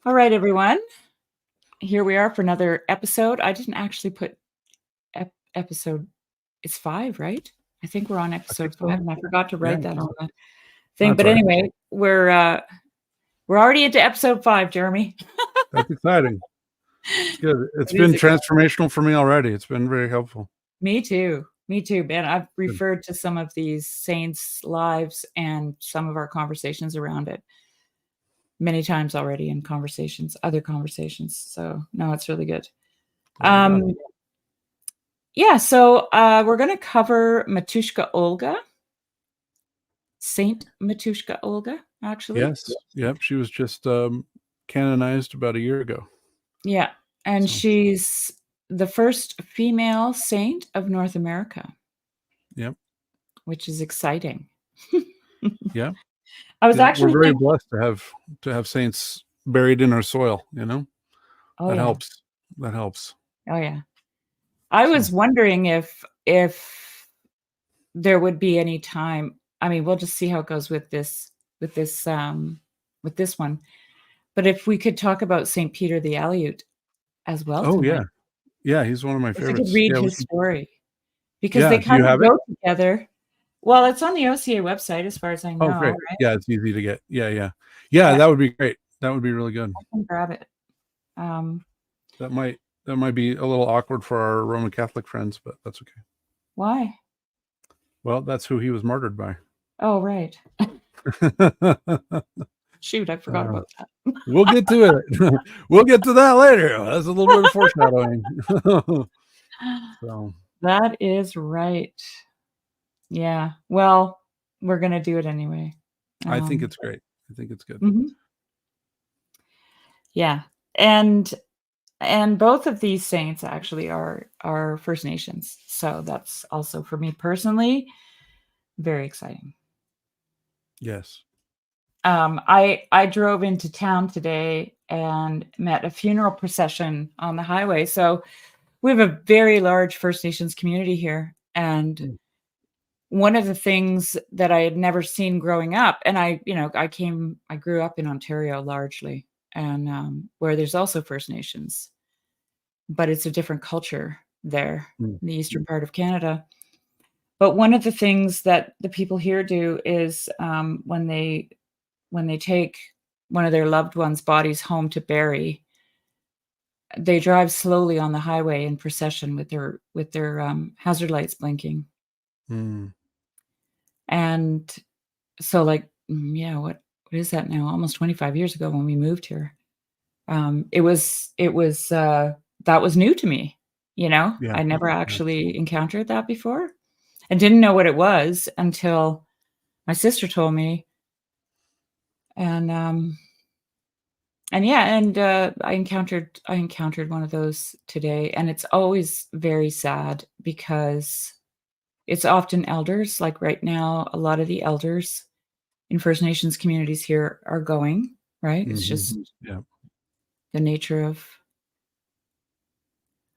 All right, everyone. Here we are for another episode. I didn't actually put episode. It's 5, right? I think we're on I think episode 5, so. and I forgot to Yeah, write that on the thing. that's But all right. anyway, we're already into episode 5, Jeremy. That's exciting. It's good. It's It been is exciting. transformational for me already. It's been very helpful. Me too. Me too, Ben. I've Good. referred to some of these saints' lives and some of our conversations around it many times already in other conversations. So no, it's really good. Yeah, so we're going to cover Matushka Olga, Saint Matushka Olga, actually. Yes. Yep. She was just canonized about a year ago. Yeah, and So. she's the first female saint of North America. Yep. Which is exciting. Yeah. I was actually we're very blessed to have saints buried in our soil. Oh, that yeah. helps. That helps. Oh yeah. I was wondering if there would be any time. I mean, we'll just see how it goes with this one. But if we could talk about St. Peter the Aleut as well Oh tonight. yeah, he's one of my favorites. I could read his story because Yeah, they kind of go it? together. Well, it's on the OCA website as far as I know. Oh, great. Right? Yeah, it's easy to get. Yeah. That would be great. That would be really good. I can grab it. That might be a little awkward for our Roman Catholic friends, but that's okay. Why? Well, that's who he was martyred by. Oh, right. Shoot, I forgot about that. We'll get to it. We'll get to that later. That's a little bit of foreshadowing. So. That is right. Yeah. Well, we're going to do it anyway. I think it's great. I think it's good. Mm-hmm. Yeah. And both of these saints actually are First Nations. So that's also, for me personally, very exciting. Yes. I drove into town today and met a funeral procession on the highway. So we have a very large First Nations community here. And one of the things that I had never seen growing up, and I grew up in Ontario largely, and where there's also First Nations, but it's a different culture there in the eastern part of Canada. But one of the things that the people here do is when they take one of their loved ones' bodies home to bury, they drive slowly on the highway in procession with their hazard lights blinking. And so, what is that now? Almost 25 years ago when we moved here. It was that was new to me. Yeah. I never actually encountered that before. I didn't know what it was until my sister told me. And I encountered one of those today, and it's always very sad because it's often elders. Like right now, a lot of the elders in First Nations communities here are going, right? It's just the nature of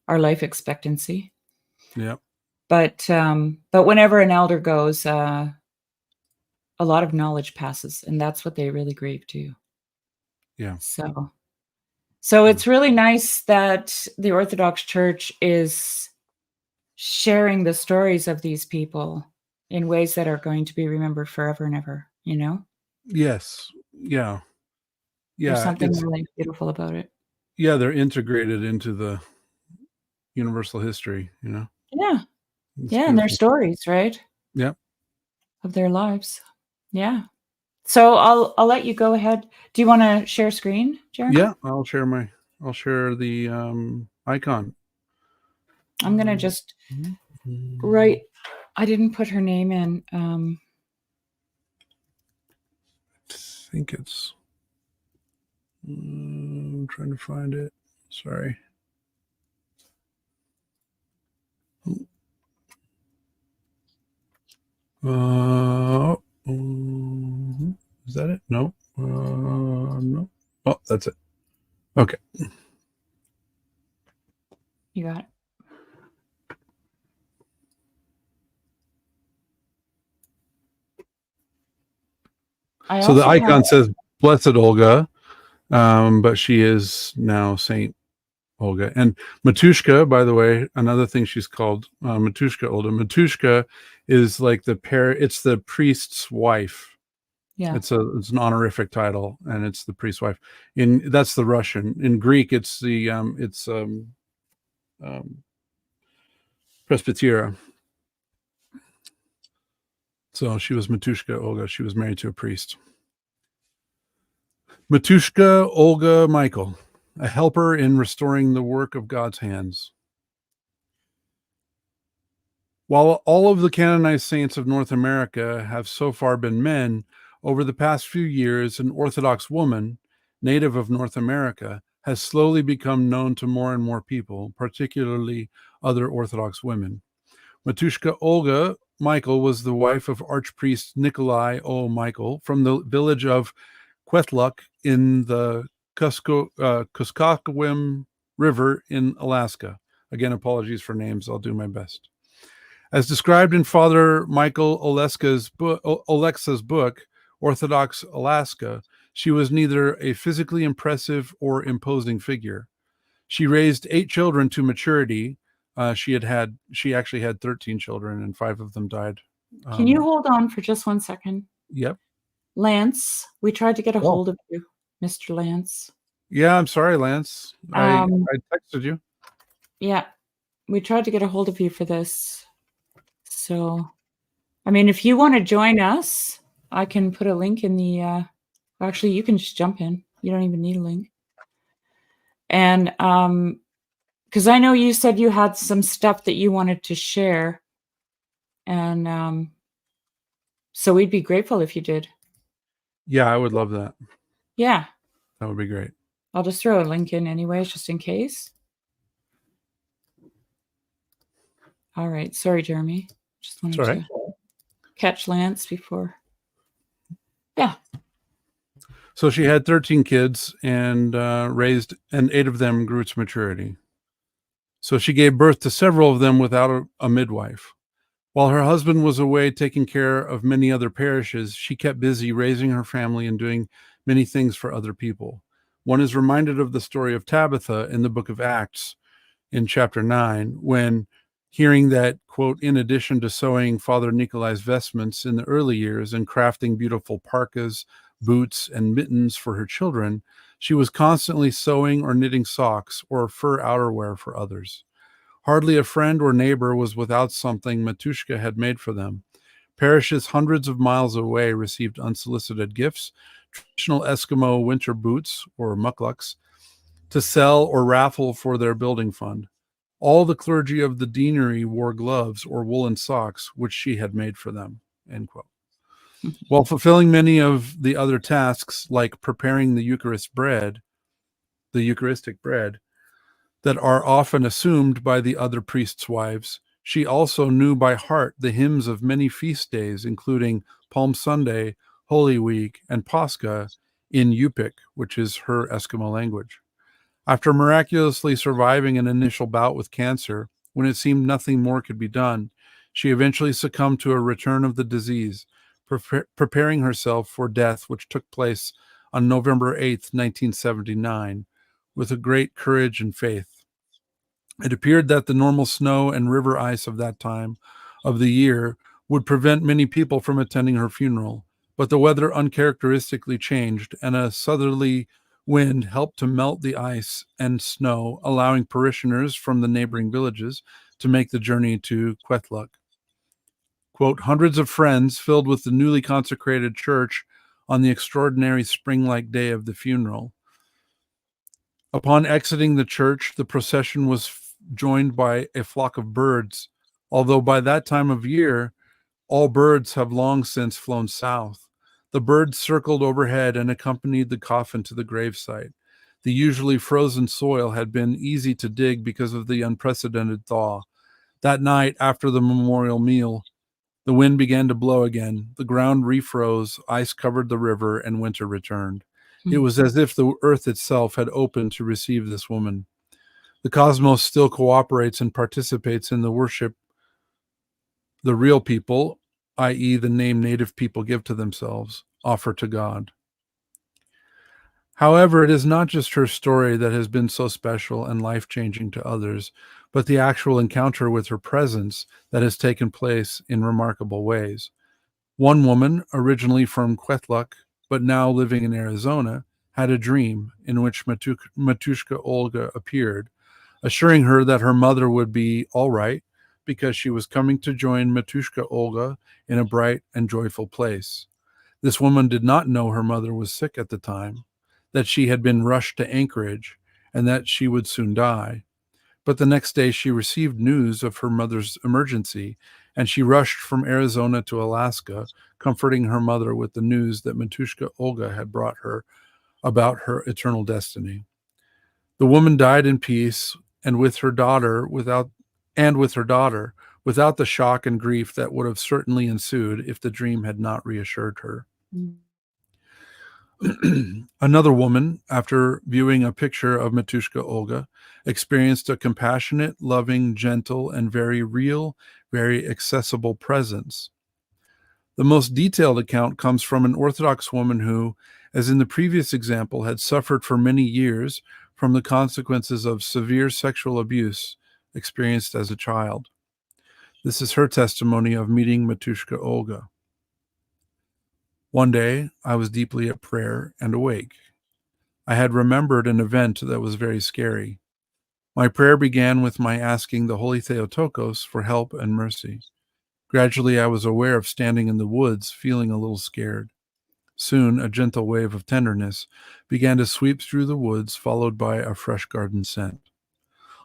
our life expectancy. Yeah. But whenever an elder goes, a lot of knowledge passes, and that's what they really grieve too. Yeah. So it's really nice that the Orthodox Church is sharing the stories of these people in ways that are going to be remembered forever and ever, Yes. Yeah. Yeah. There's something really beautiful about it. Yeah, they're integrated into the universal history, Yeah. It's yeah, beautiful. And their stories, right? Yeah. Of their lives. Yeah. So I'll let you go ahead. Do you want to share screen, Jeremy? Yeah, I'll share the icon. I'm gonna just write. I didn't put her name in. I think it's. I'm trying to find it. Sorry. Is that it? No. No. Oh, that's it. Okay. You got it. So the icon says Blessed Olga, But she is now Saint Olga. And Matushka, by the way, another thing she's called, Matushka Olga. Matushka is like it's the priest's wife. Yeah. It's an honorific title, and it's the priest's wife. That's the Russian. In Greek, it's the presbytera. So she was Matushka Olga. She was married to a priest. Matushka Olga Michael, a helper in restoring the work of God's hands. While all of the canonized saints of North America have so far been men, over the past few years, an Orthodox woman, native of North America, has slowly become known to more and more people, particularly other Orthodox women. Matushka Olga Michael was the wife of Archpriest Nikolai O. Michael from the village of Kwethluk in the Kuskokwim River in Alaska. Again, apologies for names. I'll do my best. As described in Father Michael Oleksa's book, Orthodox Alaska, she was neither a physically impressive or imposing figure. She raised 8 children to maturity. She actually had 13 children, and 5 of them died. Can you hold on for just 1 second? Yep. Lance, we tried to get a hold of you, Mr. Lance. Yeah, I'm sorry, Lance. I texted you. Yeah, we tried to get a hold of you for this. So, I mean, if you want to join us, I can put a link in the, actually, you can just jump in. You don't even need a link. And, because I know you said you had some stuff that you wanted to share. And so we'd be grateful if you did. Yeah, I would love that. Yeah. That would be great. I'll just throw a link in anyways, just in case. All right. Sorry, Jeremy. Just wanted to catch Lance before. Yeah. So she had 13 kids and raised, and 8 of them grew to maturity. So she gave birth to several of them without a midwife. While her husband was away taking care of many other parishes, she kept busy raising her family and doing many things for other people. One is reminded of the story of Tabitha in the book of Acts in chapter 9, when hearing that, quote, in addition to sewing Father Nikolai's vestments in the early years and crafting beautiful parkas, boots, and mittens for her children, she was constantly sewing or knitting socks or fur outerwear for others. Hardly a friend or neighbor was without something Matushka had made for them. Parishes hundreds of miles away received unsolicited gifts, traditional Eskimo winter boots, or mukluks, to sell or raffle for their building fund. All the clergy of the deanery wore gloves or woolen socks, which she had made for them. End quote. While fulfilling many of the other tasks, like preparing the Eucharistic bread, that are often assumed by the other priests' wives, she also knew by heart the hymns of many feast days, including Palm Sunday, Holy Week, and Pascha in Yupik, which is her Eskimo language. After miraculously surviving an initial bout with cancer, when it seemed nothing more could be done, she eventually succumbed to a return of the disease, preparing herself for death, which took place on November 8th, 1979, with a great courage and faith. It appeared that the normal snow and river ice of that time of the year would prevent many people from attending her funeral, but the weather uncharacteristically changed, and a southerly wind helped to melt the ice and snow, allowing parishioners from the neighboring villages to make the journey to Kwethluk. Quote, hundreds of friends filled with the newly consecrated church on the extraordinary spring-like day of the funeral. Upon exiting the church, the procession was joined by a flock of birds, although by that time of year, all birds have long since flown south. The birds circled overhead and accompanied the coffin to the gravesite. The usually frozen soil had been easy to dig because of the unprecedented thaw. That night, after the memorial meal, the wind began to blow again. The ground refroze, ice covered the river, and winter returned. It was as if the earth itself had opened to receive this woman. The cosmos still cooperates and participates in the worship the real people, i.e., the name native people give to themselves, offer to God. However, it is not just her story that has been so special and life changing to others, but the actual encounter with her presence that has taken place in remarkable ways. One woman, originally from Kwethluk, but now living in Arizona, had a dream in which Matushka Olga appeared, assuring her that her mother would be all right because she was coming to join Matushka Olga in a bright and joyful place. This woman did not know her mother was sick at the time, that she had been rushed to Anchorage, and that she would soon die. But the next day she received news of her mother's emergency, and she rushed from Arizona to Alaska, comforting her mother with the news that Matushka Olga had brought her about her eternal destiny. The woman died in peace and with her daughter without the shock and grief that would have certainly ensued if the dream had not reassured her. Mm. Another woman, after viewing a picture of Matushka Olga, experienced a compassionate, loving, gentle, and very real, very accessible presence. The most detailed account comes from an Orthodox woman who, as in the previous example, had suffered for many years from the consequences of severe sexual abuse experienced as a child. This is her testimony of meeting Matushka Olga. One day, I was deeply at prayer and awake. I had remembered an event that was very scary. My prayer began with my asking the Holy Theotokos for help and mercy. Gradually, I was aware of standing in the woods, feeling a little scared. Soon, a gentle wave of tenderness began to sweep through the woods, followed by a fresh garden scent.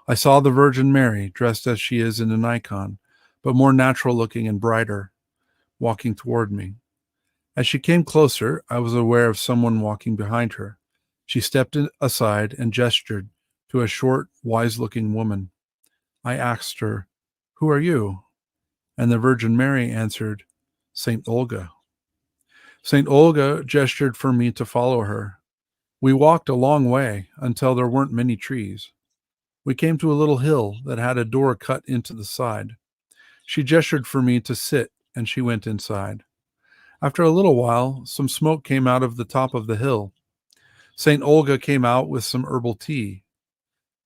I saw the Virgin Mary, dressed as she is in an icon, but more natural looking and brighter, walking toward me. As she came closer, I was aware of someone walking behind her. She stepped aside and gestured to a short, wise-looking woman. I asked her, "Who are you?" And the Virgin Mary answered, "Saint Olga." Saint Olga gestured for me to follow her. We walked a long way until there weren't many trees. We came to a little hill that had a door cut into the side. She gestured for me to sit, and she went inside. After a little while, some smoke came out of the top of the hill. St. Olga came out with some herbal tea.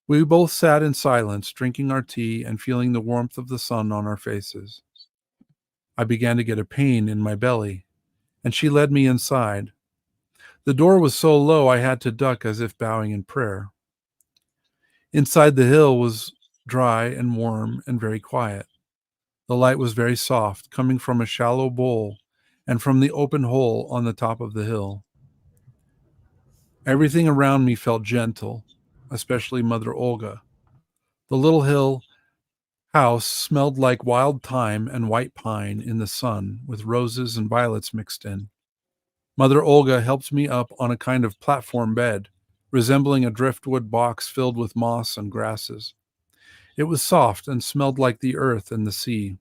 We both sat in silence, drinking our tea and feeling the warmth of the sun on our faces. I began to get a pain in my belly, and she led me inside. The door was so low I had to duck as if bowing in prayer. Inside the hill was dry and warm and very quiet. The light was very soft, coming from a shallow bowl and from the open hole on the top of the hill. Everything around me felt gentle, especially Mother Olga. The little hill house smelled like wild thyme and white pine in the sun, with roses and violets mixed in. Mother Olga helped me up on a kind of platform bed, resembling a driftwood box filled with moss and grasses. It was soft and smelled like the earth and the sea.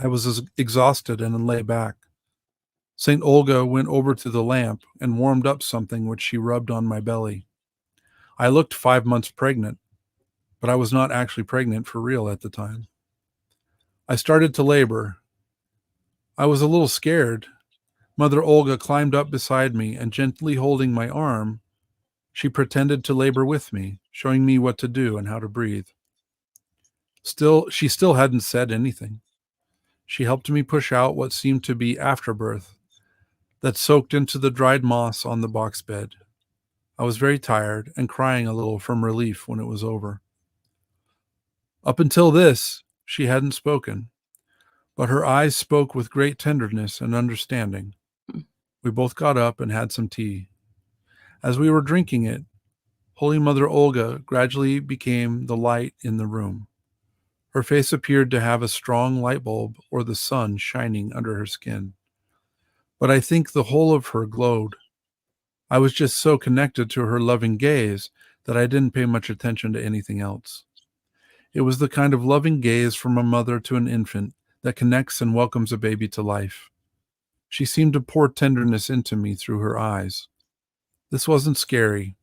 I was exhausted and lay back. St. Olga went over to the lamp and warmed up something which she rubbed on my belly. I looked 5 months pregnant, but I was not actually pregnant for real at the time. I started to labor. I was a little scared. Mother Olga climbed up beside me and gently holding my arm, she pretended to labor with me, showing me what to do and how to breathe. She still hadn't said anything. She helped me push out what seemed to be afterbirth that soaked into the dried moss on the box bed. I was very tired and crying a little from relief when it was over. Up until this, she hadn't spoken, but her eyes spoke with great tenderness and understanding. We both got up and had some tea. As we were drinking it, Holy Mother Olga gradually became the light in the room. Her face appeared to have a strong light bulb or the sun shining under her skin. But I think the whole of her glowed. I was just so connected to her loving gaze that I didn't pay much attention to anything else. It was the kind of loving gaze from a mother to an infant that connects and welcomes a baby to life. She seemed to pour tenderness into me through her eyes. This wasn't scary,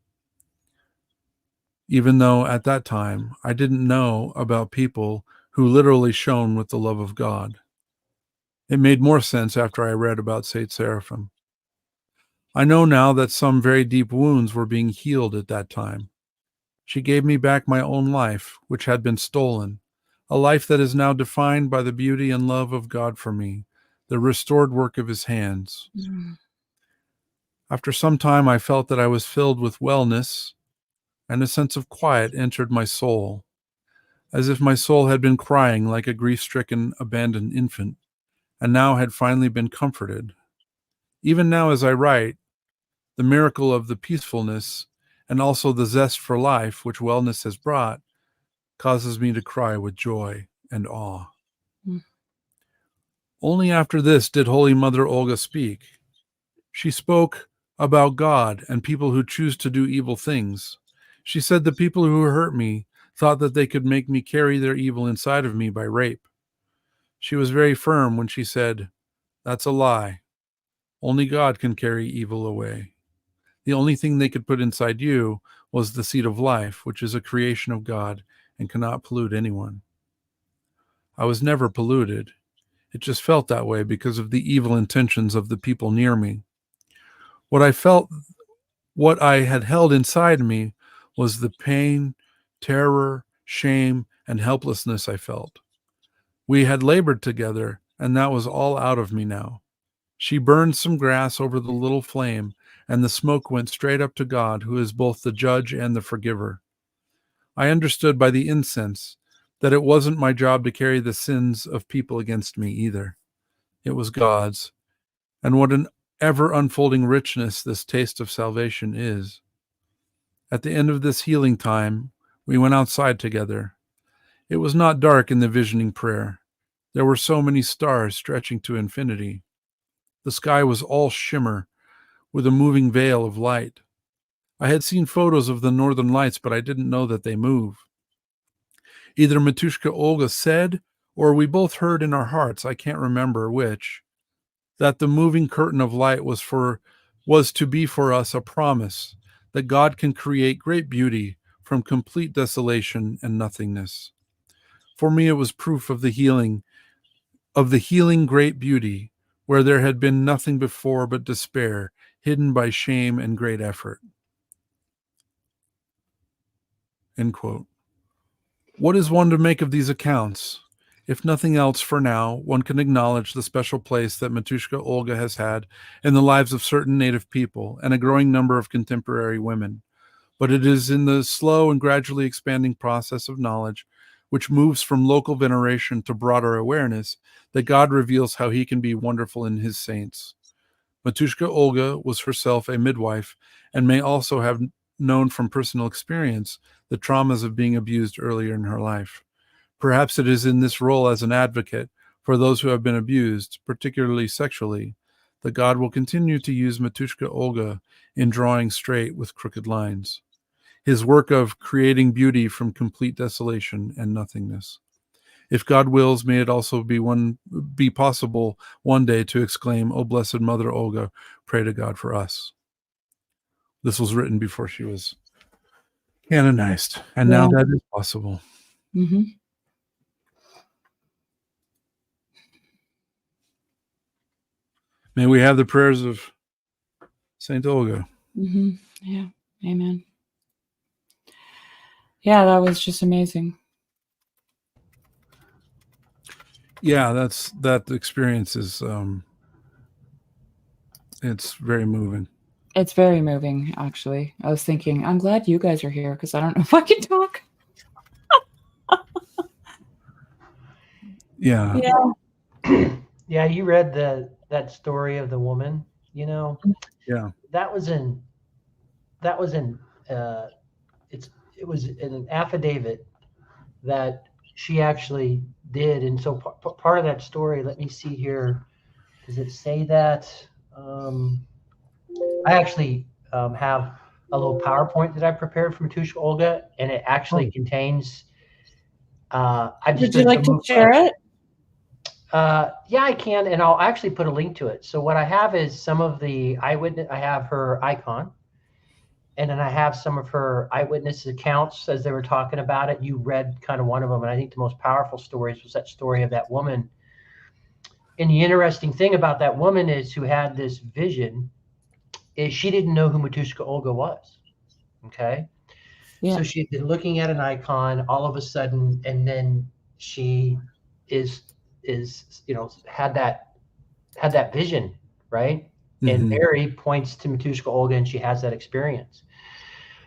even though at that time I didn't know about people who literally shone with the love of God. It made more sense after I read about Saint Seraphim. I know now that some very deep wounds were being healed at that time. She gave me back my own life, which had been stolen, a life that is now defined by the beauty and love of God for me, the restored work of his hands. Mm. After some time, I felt that I was filled with wellness, and a sense of quiet entered my soul, as if my soul had been crying like a grief-stricken, abandoned infant, and now had finally been comforted. Even now, as I write, the miracle of the peacefulness and also the zest for life which wellness has brought causes me to cry with joy and awe. Mm. Only after this did Holy Mother Olga speak. She spoke about God and people who choose to do evil things. She said the people who hurt me thought that they could make me carry their evil inside of me by rape. She was very firm when she said, "That's a lie. Only God can carry evil away. The only thing they could put inside you was the seed of life, which is a creation of God and cannot pollute anyone." I was never polluted. It just felt that way because of the evil intentions of the people near me. What I felt, what I had held inside me was the pain, terror, shame, and helplessness I felt. We had labored together, and that was all out of me now. She burned some grass over the little flame, and the smoke went straight up to God, who is both the judge and the forgiver. I understood by the incense that it wasn't my job to carry the sins of people against me either. It was God's. And what an ever unfolding richness this taste of salvation is. At the end of this healing time, we went outside together. It was not dark in the visioning prayer. There were so many stars stretching to infinity. The sky was all shimmer, with a moving veil of light. I had seen photos of the northern lights, but I didn't know that they move. Either Matushka Olga said, or we both heard in our hearts, I can't remember which, that the moving curtain of light was to be for us a promise that God can create great beauty from complete desolation and nothingness. For me, it was proof of the healing great beauty, where there had been nothing before but despair, hidden by shame and great effort. End quote. What is one to make of these accounts? If nothing else, for now, one can acknowledge the special place that Matushka Olga has had in the lives of certain native people and a growing number of contemporary women. But it is in the slow and gradually expanding process of knowledge, which moves from local veneration to broader awareness, that God reveals how he can be wonderful in his saints. Matushka Olga was herself a midwife and may also have known from personal experience the traumas of being abused earlier in her life. Perhaps it is in this role as an advocate for those who have been abused, particularly sexually, that God will continue to use Matushka Olga in drawing straight with crooked lines. His work of creating beauty from complete desolation and nothingness. If God wills, may it also be possible one day to exclaim, "O Blessed Mother Olga, pray to God for us." This was written before she was canonized, and now Yeah. that is possible. Mm-hmm. May we have the prayers of Saint Olga. Mm-hmm. Yeah. Amen. Yeah, that was just amazing. Yeah, that experience is it's very moving. It's very moving, actually. I was thinking, I'm glad you guys are here because I don't know if I can talk. Yeah. Yeah. Yeah, you read that story of the woman. You know, Yeah. that was in that was in uh, it was in an affidavit that she actually did, and so part of that story. Let me see here. Does it say that? Um, I actually have a little PowerPoint that I prepared from Tusha Olga, and it actually Oh, contains. I just Would you did like some. to share it? Yeah, I can, and I'll actually put a link to it. So what I have is some of the eyewitness. I have her icon, and then I have some of her eyewitness accounts as they were talking about it. You read kind of one of them, and I think the most powerful stories was that story of that woman. And the interesting thing about that woman is who had this vision is she didn't know who Matushka Olga was. Okay. Yeah. So she'd been looking at an icon all of a sudden, and then she is had that vision, right? And Mary points to Matushka Olga, and she has that experience.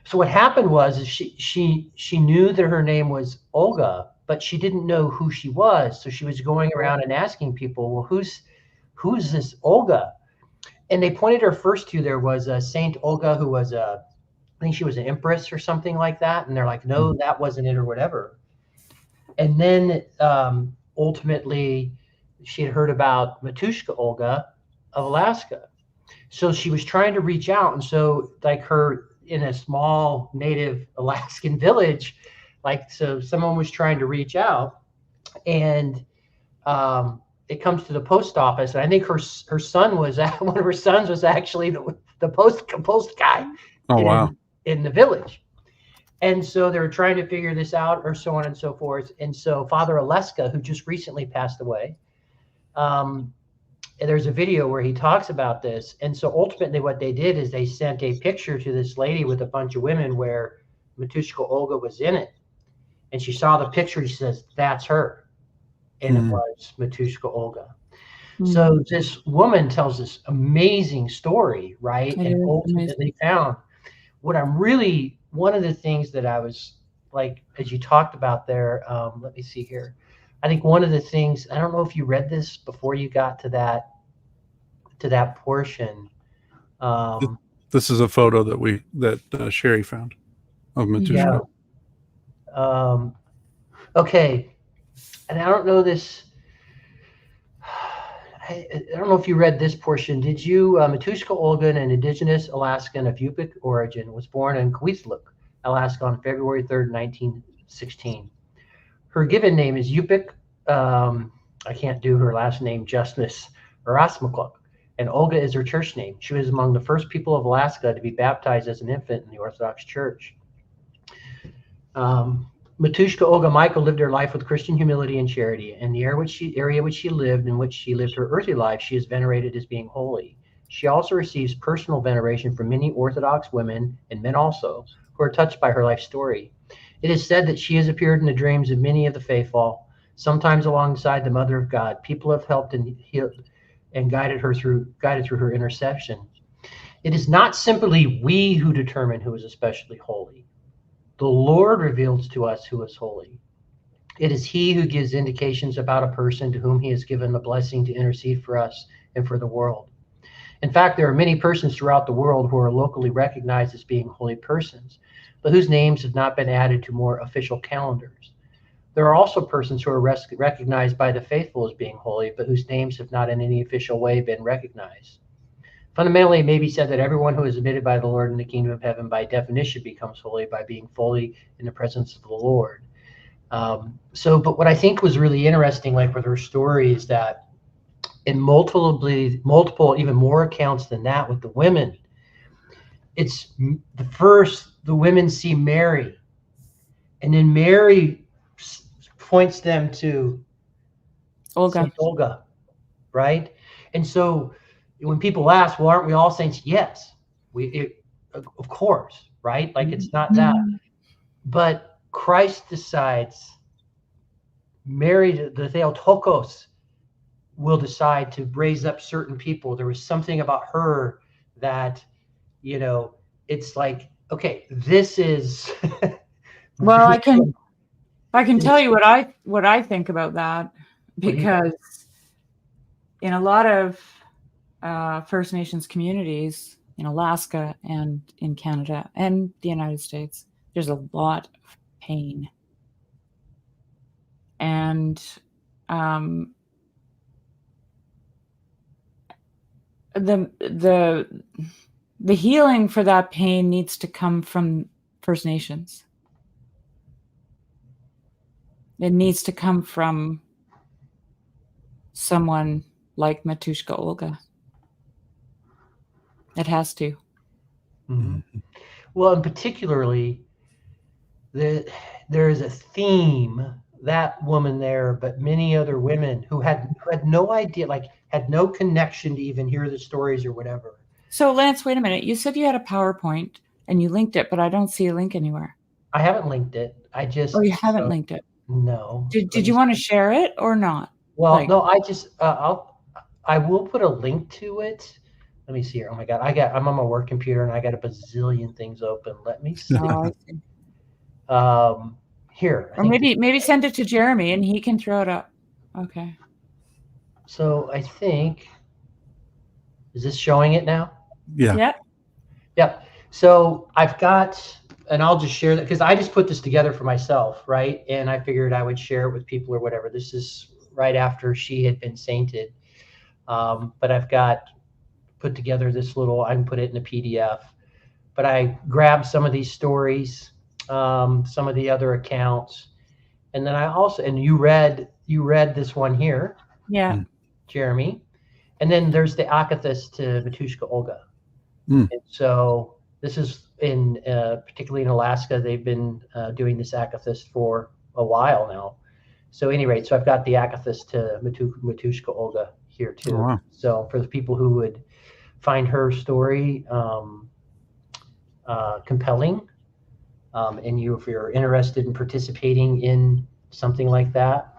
So what happened was she knew that her name was Olga, but she didn't know who she was. So she was going around and asking people, well, who's this Olga? And they pointed her first to, there was a Saint Olga who was I think she was an empress or something like that. And they're like, no, that wasn't it or whatever. And then ultimately she had heard about Matushka Olga of Alaska. So she was trying to reach out. And so like her in a small native Alaskan village, like, so someone was trying to reach out, and it comes to the post office. And I think her son was one of her sons was actually the post guy. Oh, wow. In the village. And so they were trying to figure this out, or so on and so forth. And so Father Aleska, who just recently passed away, there's a video where he talks about this. And so ultimately what they did is they sent a picture to this lady with a bunch of women where Matushka Olga was in it. And she saw the picture. She says, that's her. And it was Matushka Olga. So this woman tells this amazing story, right? And ultimately found what I'm really, one of the things that I was like, as you talked about there, let me see here. I think one of the things, I don't know if you read this before you got to that portion. This is a photo that Shari found of Matushka. Yeah. Okay. And I don't know this. I don't know if you read this portion. Did you? Matushka Olga, an indigenous Alaskan of Yupik origin, was born in Kwethluk, Alaska on February 3rd, 1916. Her given name is Yupik. I can't do her last name justice, Erasmukluk, and Olga is her church name. She was among the first people of Alaska to be baptized as an infant in the Orthodox Church. Matushka Olga Michael lived her life with Christian humility and charity. In the area which she lived her earthly life, she is venerated as being holy. She also receives personal veneration from many Orthodox women, and men also, who are touched by her life story. It is said that she has appeared in the dreams of many of the faithful, sometimes alongside the Mother of God. People have helped and healed and guided through her intercession. It is not simply we who determine who is especially holy. The Lord reveals to us who is holy. It is he who gives indications about a person to whom he has given the blessing to intercede for us and for the world. In fact, there are many persons throughout the world who are locally recognized as being holy persons, but whose names have not been added to more official calendars. There are also persons who are recognized by the faithful as being holy, but whose names have not in any official way been recognized. Fundamentally, it may be said that everyone who is admitted by the Lord in the kingdom of heaven by definition becomes holy by being fully in the presence of the Lord. But what I think was really interesting, like with her story, is that in multiple, even more accounts than that with the women, it's the women see Mary, and then Mary points them to Saint Olga, right? And so when people ask, well, aren't we all saints? Yes, of course, right? Like it's not that. But Christ decides, Mary, the Theotokos, will decide to raise up certain people. There was something about her that, it's like, okay, this is. Well, I can tell you what I think about that, because in a lot of First Nations communities in Alaska and in Canada and the United States, there's a lot of pain. And the healing for that pain needs to come from First Nations. It needs to come from someone like Matushka Olga. It has to. Mm-hmm. Well, and particularly, there is a theme, that woman there, but many other women who had no idea, like had no connection to even hear the stories or whatever. So Lance, wait a minute. You said you had a PowerPoint and you linked it, but I don't see a link anywhere. I haven't linked it. I just Oh, you haven't linked it. no. Did you want to share it or not? Well, Like, no. I will put a link to it. Let me see here. Oh my God, I'm on my work computer and I got a bazillion things open. Let me see. oh, I see. Here, I Or think maybe send it to Jeremy and he can throw it up. Okay. so. I think is this showing it now? Yeah. Yep. Yep. So I've got, and I'll just share that because I just put this together for myself, right? And I figured I would share it with people or whatever. This is right after she had been sainted. But I've got put together this little, I can put it in a PDF. But I grabbed some of these stories, some of the other accounts. And then I also, and you read this one here, Yeah. Jeremy. And then there's the Akathis to Matushka Olga. Mm. And so this is in, particularly in Alaska, they've been doing this Akathis for a while now. So any rate, so I've got the Akathis to Matushka Olga here too. Oh, wow. So for the people who would find her story compelling, and if you're interested in participating in something like that,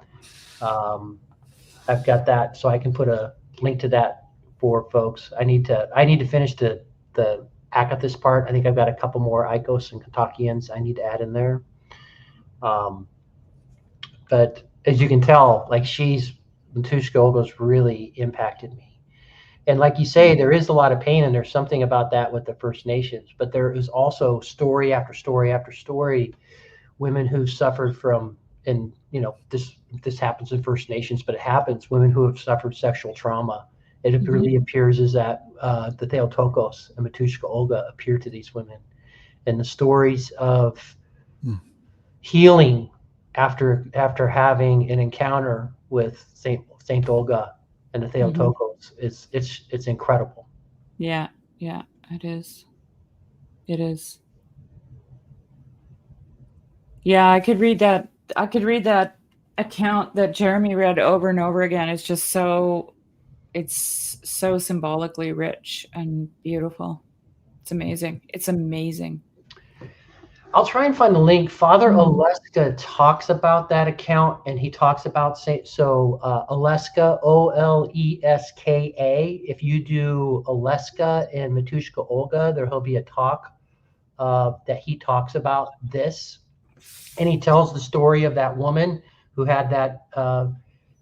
I've got that, so I can put a link to that for folks. I need to finish the Akathis part. I think I've got a couple more Icos and Katakians I need to add in there. But as you can tell, like Matushka Olga's really impacted me. And like you say, there is a lot of pain, and there's something about that with the First Nations. But there is also story after story after story, women who suffered from, and this happens in First Nations, but it happens, women who have suffered sexual trauma. It really appears as that the Theotokos and Matushka Olga appear to these women, and the stories of healing after having an encounter with Saint Olga and the Theotokos it's incredible. Yeah, it is. It is. Yeah, I could read that account that Jeremy read over and over again. It's so symbolically rich and beautiful. It's amazing. It's amazing. I'll try and find the link. Father Oleska talks about that account, and he talks about Oleska, Oleska. If you do Oleska and Matushka Olga, there'll be a talk that he talks about this, and he tells the story of that woman who had that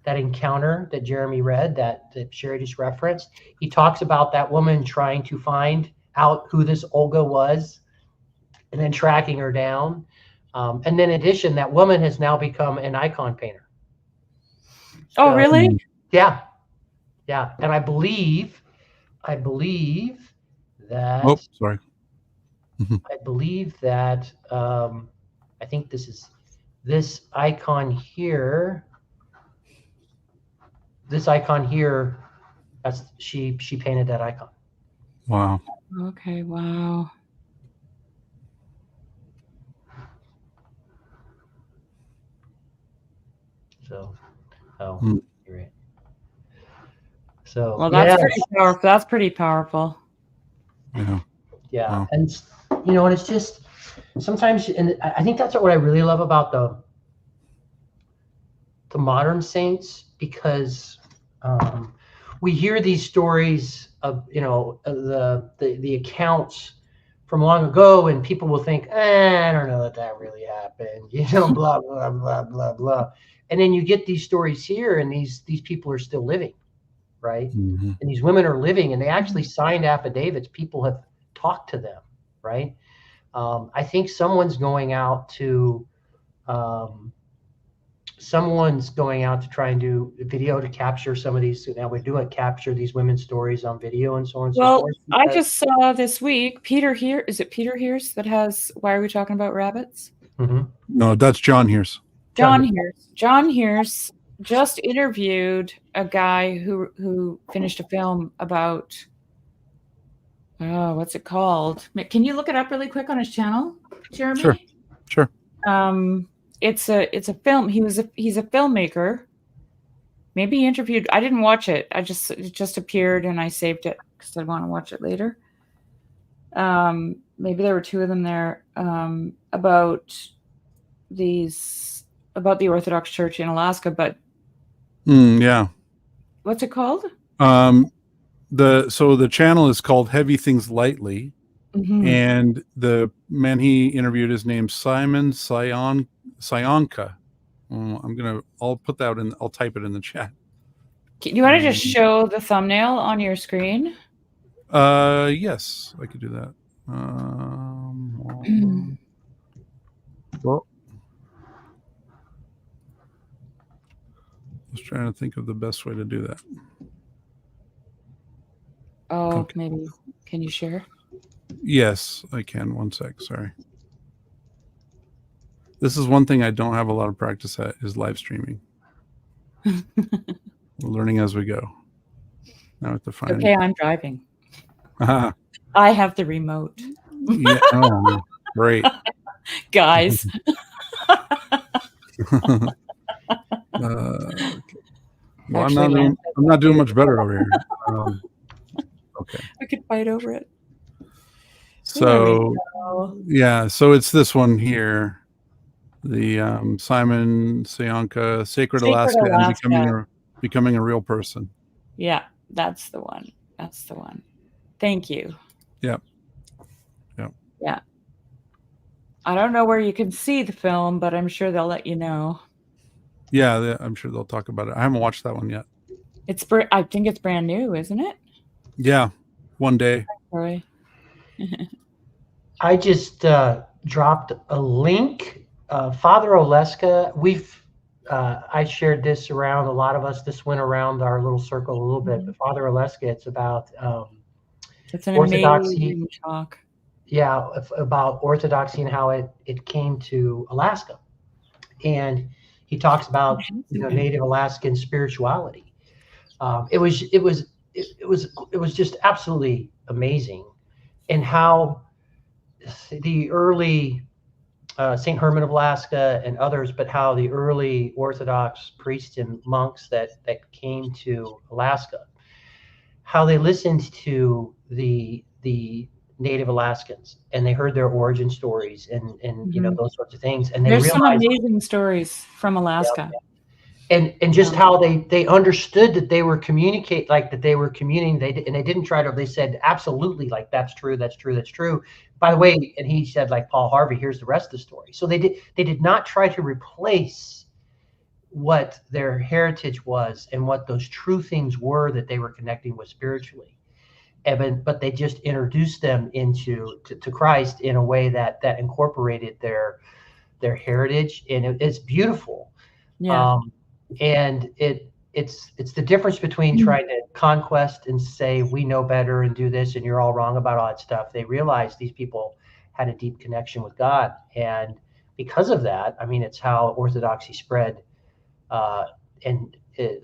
encounter that Jeremy read, that Shari just referenced. He talks about that woman trying to find out who this Olga was, and then tracking her down. And then in addition, that woman has now become an icon painter. Oh, really? Yeah. And I believe that. Oh, sorry. I believe that. I think this icon here. This icon here. That's she painted that icon. Wow. Okay. Wow. So, you're right. So, well, that's pretty powerful. That's pretty powerful. Yeah. Wow. And and it's just sometimes, and I think that's what I really love about the modern saints, because we hear these stories of the accounts from long ago, and people will think, I don't know that really happened, blah blah blah blah blah. And then you get these stories here, and these people are still living, right? And these women are living, and they actually signed affidavits. People have talked to them, right? I think someone's going out to try and do video to capture some of these. Now we're capture these women's stories on video and so on and so forth. I just saw this week Peter here. Is it Peter Hears that has Why Are We Talking About Rabbits? No, that's John Hears. John Hears just interviewed a guy who finished a film about what's it called? Can you look it up really quick on his channel, Jeremy? Sure. It's a film. He's a filmmaker. Maybe he interviewed. I didn't watch it. It just appeared and I saved it. because I want to watch it later. Maybe there were two of them there, about the Orthodox Church in Alaska, but Yeah. what's it called? The channel is called Heavy Things Lightly, and the man he interviewed is named Simon Sionka. I'll put that in. I'll type it in the chat. Do you want to just show the thumbnail on your screen? Yes, I could do that. Well, I was trying to think of the best way to do that. Oh, okay. Maybe. Can you share? Yes, I can. One sec. Sorry. This is one thing I don't have a lot of practice at, is live streaming. We're learning as we go. Now I have to find. Okay, I'm driving. I have the remote. Yeah. Oh, great. Guys. Okay. Well, actually, I'm not doing much better over here. Okay. We could fight over it. So yeah, so it's this one here, the Simon Sionka, Sacred Alaska, and becoming a real person. Yeah, that's the one. That's the one. Thank you. Yep. Yeah. I don't know where you can see the film, but I'm sure they'll let you know. Yeah, I'm sure they'll talk about it. I haven't watched that one yet. I think it's brand new, isn't it? Yeah, one day. Sorry. I just dropped a link. Father Oleska, I shared this around, a lot of us, this went around our little circle a little bit, but Father Oleska, it's about it's an Orthodoxy amazing talk. Yeah, about Orthodoxy and how it came to Alaska. And he talks about Native Alaskan spirituality. It was just absolutely amazing, and how the early St. Herman of Alaska and others, but how the early Orthodox priests and monks that came to Alaska, how they listened to the Native Alaskans, and they heard their origin stories and those sorts of things, and there's some amazing stories from Alaska. And just how they understood that they were communicating, they didn't try to, they said absolutely, like, that's true, by the way. And he said, like Paul Harvey, here's the rest of the story. So they did not try to replace what their heritage was and what those true things were that they were connecting with spiritually. But they just introduced them to Christ in a way that incorporated their heritage, and it's beautiful. Yeah. And it's the difference between trying to conquest and say we know better and do this and you're all wrong about all that stuff. They realized these people had a deep connection with God, and because of that, I mean, it's how Orthodoxy spread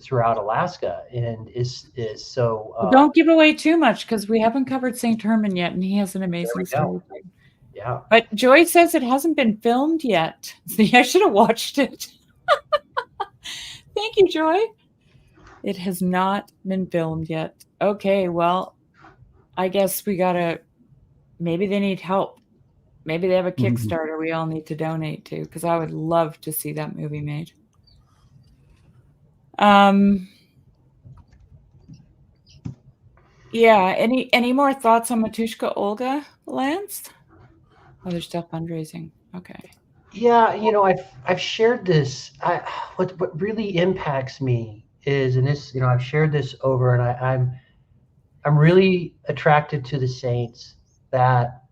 throughout Alaska, and is so. Don't give away too much, because we haven't covered St. Herman yet, and he has an amazing story. Yeah. But Joy says it hasn't been filmed yet. See, I should have watched it. Thank you, Joy. It has not been filmed yet. Okay, well, I guess maybe they need help. Maybe they have a Kickstarter we all need to donate to, because I would love to see that movie made. Yeah, any more thoughts on Matushka Olga, Lance? Oh, they're still fundraising. Okay. Yeah, I've shared this. What really impacts me is, and this, I've shared this over, and I'm really attracted to the saints that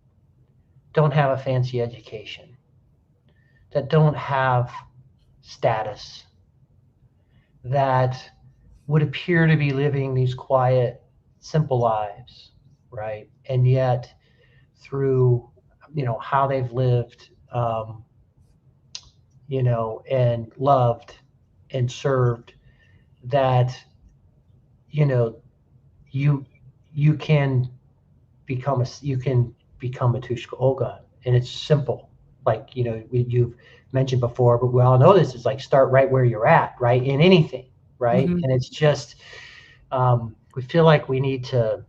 don't have a fancy education, that don't have status, that would appear to be living these quiet, simple lives, right? And yet, through how they've lived, and loved and served, that you can become a Matushka Olga, and it's simple. Like, you've mentioned before, but we all know this is like, start right where you're at, right, in anything, right? And it's just we feel like we need to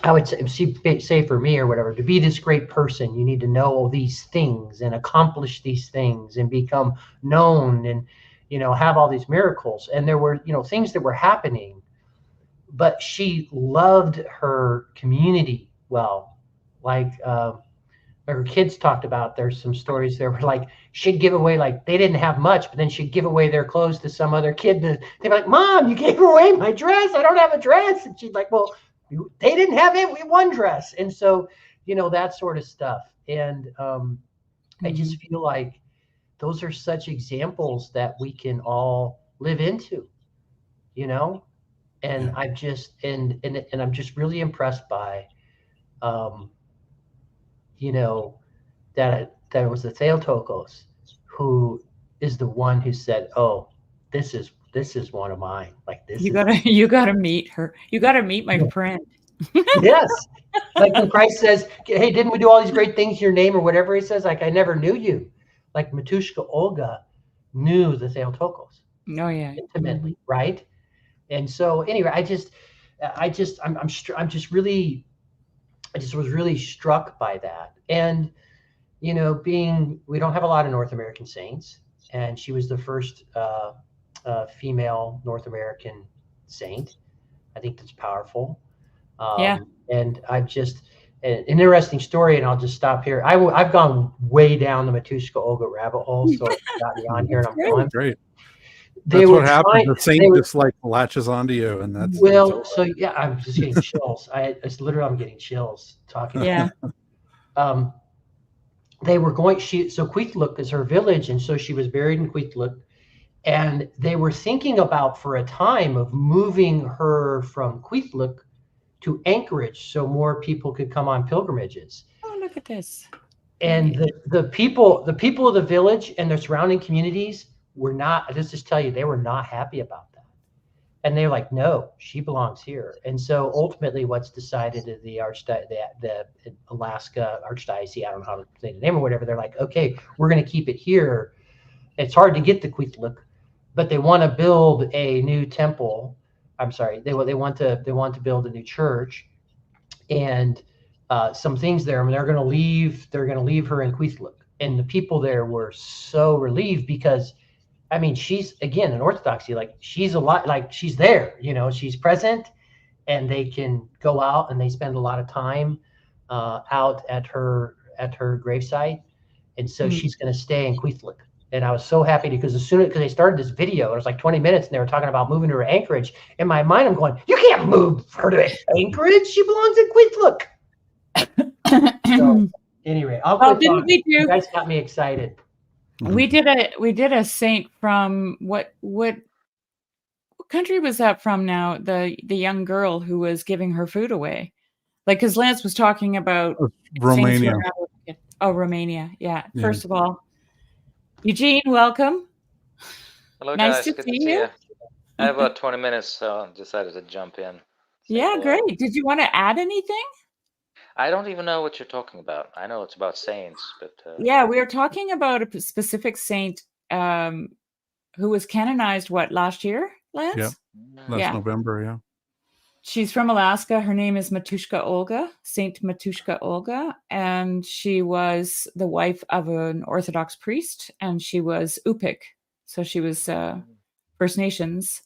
I would say for me or whatever, to be this great person, you need to know these things and accomplish these things and become known and, have all these miracles. And there were, things that were happening, but she loved her community well. Like, her kids talked about, there's some stories there were like, she'd give away, like they didn't have much, but then she'd give away their clothes to some other kid. They'd be like, Mom, you gave away my dress. I don't have a dress. And she'd like, well, they didn't have it. We one dress. And so, that sort of stuff. And I just feel like those are such examples that we can all live into, and I've just, and I'm just really impressed by, that it was the Theotokos who is the one who said, "Oh, this is one of mine." Like this. You gotta meet her. You gotta meet my friend. Yes, like when Christ says, "Hey, didn't we do all these great things in your name?" or whatever he says. Like, I never knew you. Like Matushka Olga knew the Theotokos. Oh yeah, intimately, right? And so anyway, I just was really struck by that. And we don't have a lot of North American saints, and she was the first female North American saint. I think that's powerful. Yeah. And I've just, an interesting story, and I'll just stop here. I've gone way down the Matushka Olga rabbit hole, so it got me on here, and I'm going. Great. That's what happens. The saint just like latches onto you, and that's so yeah. I'm just getting chills. It's literally, I'm getting chills talking. Yeah. They were going. So Cuitlac is her village, and so she was buried in Cuitlac, and they were thinking about, for a time, of moving her from Cuitlac to Anchorage so more people could come on pilgrimages. Oh, look at this. And the people of the village and their surrounding communities were not, let's just tell you, they were not happy about that. And they're like, no, she belongs here. And so ultimately what's decided is the Alaska Archdiocese, I don't know how to say the name or whatever, they're like, okay, we're going to keep it here. It's hard to get the Cuitlac, but they want to build a new temple. I'm sorry, they want to build a new church, and some things there. I mean, they're going to leave her in Cuitlac, and the people there were so relieved because, I mean, she's, again, in Orthodoxy, like she's a lot, like she's there, she's present, and they can go out and they spend a lot of time out at her gravesite, and so she's going to stay in Cuitlac. And I was so happy because because they started this video, it was like 20 minutes, and they were talking about moving her to Anchorage. In my mind, I'm going, you can't move her to Anchorage. She belongs in Cuitlac. So anyway, I'll quit talking. You guys got me excited. We did a saint from what country was that from now? The young girl who was giving her food away. Like, because Lance was talking about Romania. Oh, Romania. Yeah. First of all, Eugene, welcome. Hello, nice guys. to see you. I have about 20 minutes, so I decided to jump in. Yeah, great. Did you want to add anything? I don't even know what you're talking about. I know it's about saints, but yeah, we are talking about a specific saint who was canonized last year, Lance? Yeah, last November. Yeah. She's from Alaska. Her name is Matushka Olga, Saint Matushka Olga, and she was the wife of an Orthodox priest, and she was Upik, so she was First Nations.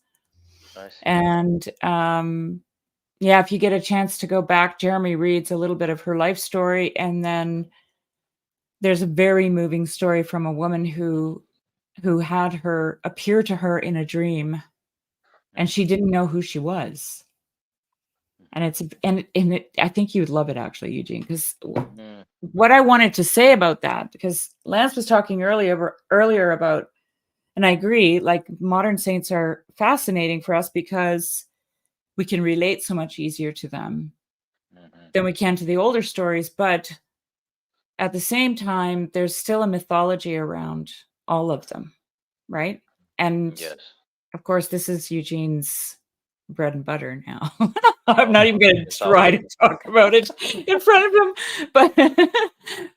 And yeah, if you get a chance to go back, Jeremy reads a little bit of her life story, and then there's a very moving story from a woman who had her appear to her in a dream, and she didn't know who she was. And I think you would love it, actually, Eugene, because what I wanted to say about that, because Lance was talking earlier about, and I agree, like modern saints are fascinating for us because we can relate so much easier to them than we can to the older stories. But at the same time, there's still a mythology around all of them, right? And of course, this is Eugene's bread and butter now. I'm not even going to try to talk about it in front of him,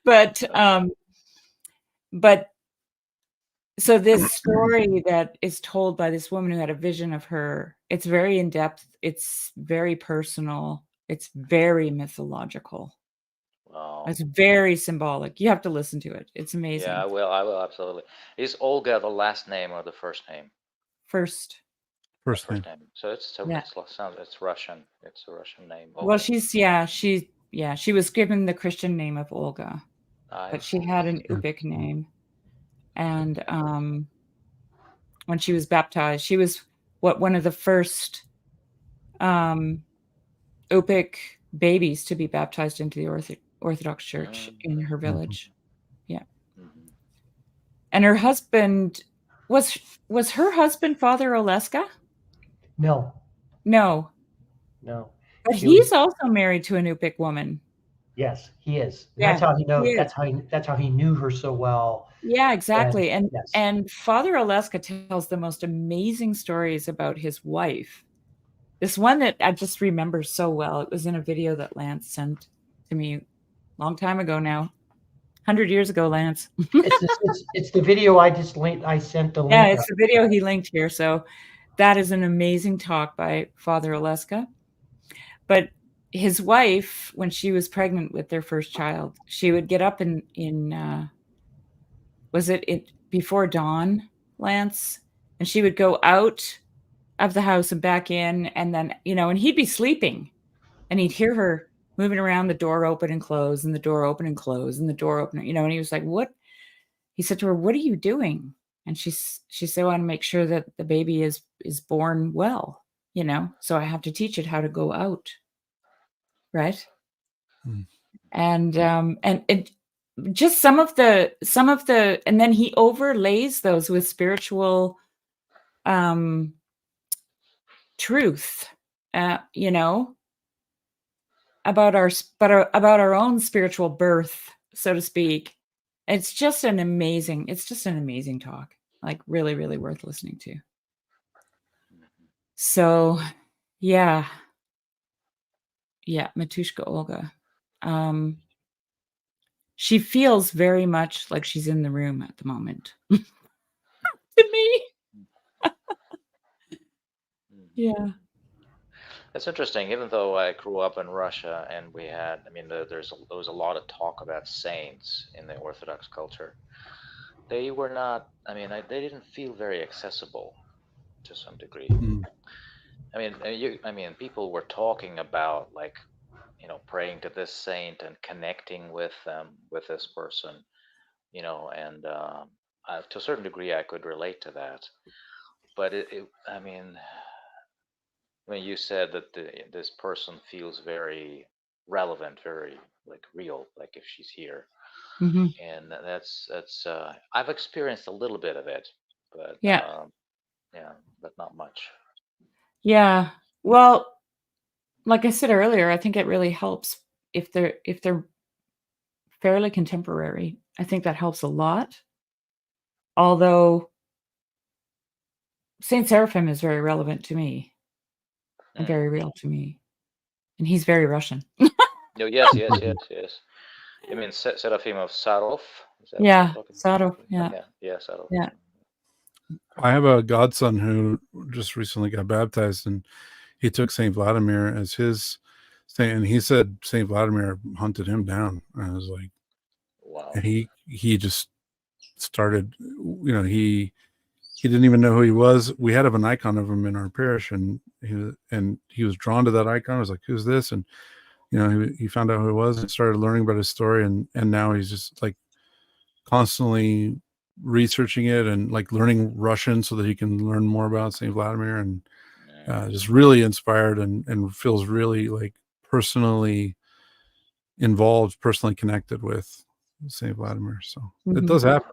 but so this story that is told by this woman who had a vision of her, it's very in depth, it's very personal, It's very mythological. Wow. It's very symbolic. You have to listen to it. It's amazing. Yeah, I will. I will absolutely. Is Olga the last name or the first name? First. First name. So it's Yeah. it's Russian. It's a Russian name. Well, Okay. she was given the Christian name of Olga, I but she see. had an Yeah. Ubik name. And when she was baptized, she was one of the first Ubik babies to be baptized into the Orthodox Church in her village. Yeah. Mhm. And her husband was her husband Father Oleska? No, No, no. but He was. he's also married to an Ubik woman. Yes, he is. And Yeah, that's how he he knows. is. That's how he knew her so well. Yeah, exactly. And yes, and Father Oleska tells the most amazing stories about his wife. This one that I just remember so well. It was in a video that Lance sent to me a long time ago now. 100 years ago, Lance. it's the video I just linked. I sent the Yeah, link. it's the video he linked here. So that is an amazing talk by Father Oleska. But his wife, when she was pregnant with their first child, she would get up in was it before dawn, Lance? And she would go out of the house and back in, and then, and he'd be sleeping, and he'd hear her moving around, the door open and close, and the door open and close, and the door open, and he was like, "What?" He said to her, "What are you doing?" And she said, "I want to make sure that the baby is born well, so I have to teach it how to go out." Right? Mm. And it just some of the and then he overlays those with spiritual truth, about our own spiritual birth, so to speak. It's just an amazing talk. Like, really, really worth listening to. So, yeah, Matushka Olga. She feels very much like she's in the room at the moment. To me. Yeah. It's interesting. Even though I grew up in Russia and we had, there was a lot of talk about saints in the Orthodox culture. They were not. They didn't feel very accessible to some degree. Mm. People were talking about, like, praying to this saint and connecting with them, with this person, and to a certain degree, I could relate to that. But you said that this person feels very relevant, very, like, real, like if she's here, Mhm. and that's I've experienced a little bit of it, but Yeah. yeah, but not much. Yeah. Well, like I said earlier, I think it really helps if they're fairly contemporary. I think that helps a lot. Although Saint Seraphim is very relevant to me and very real to me. And he's very Russian. No, yes. You mean Seraphim of Sarov? Is that what you're Yeah, talking Sarov. about? Yeah. Yeah, Sarov. Yeah. I have a godson who just recently got baptized, and he took Saint Vladimir as his saint, and he said Saint Vladimir hunted him down. And I was like, Wow. and he just started, he didn't even know who he was. We had an icon of him in our parish, and he was drawn to that icon. I was like, "Who's this?" And he found out who it was and started learning about his story, and now he's just like constantly researching it and like learning Russian so that he can learn more about Saint Vladimir, and just really inspired and feels really like personally involved, personally connected with Saint Vladimir. So it does happen.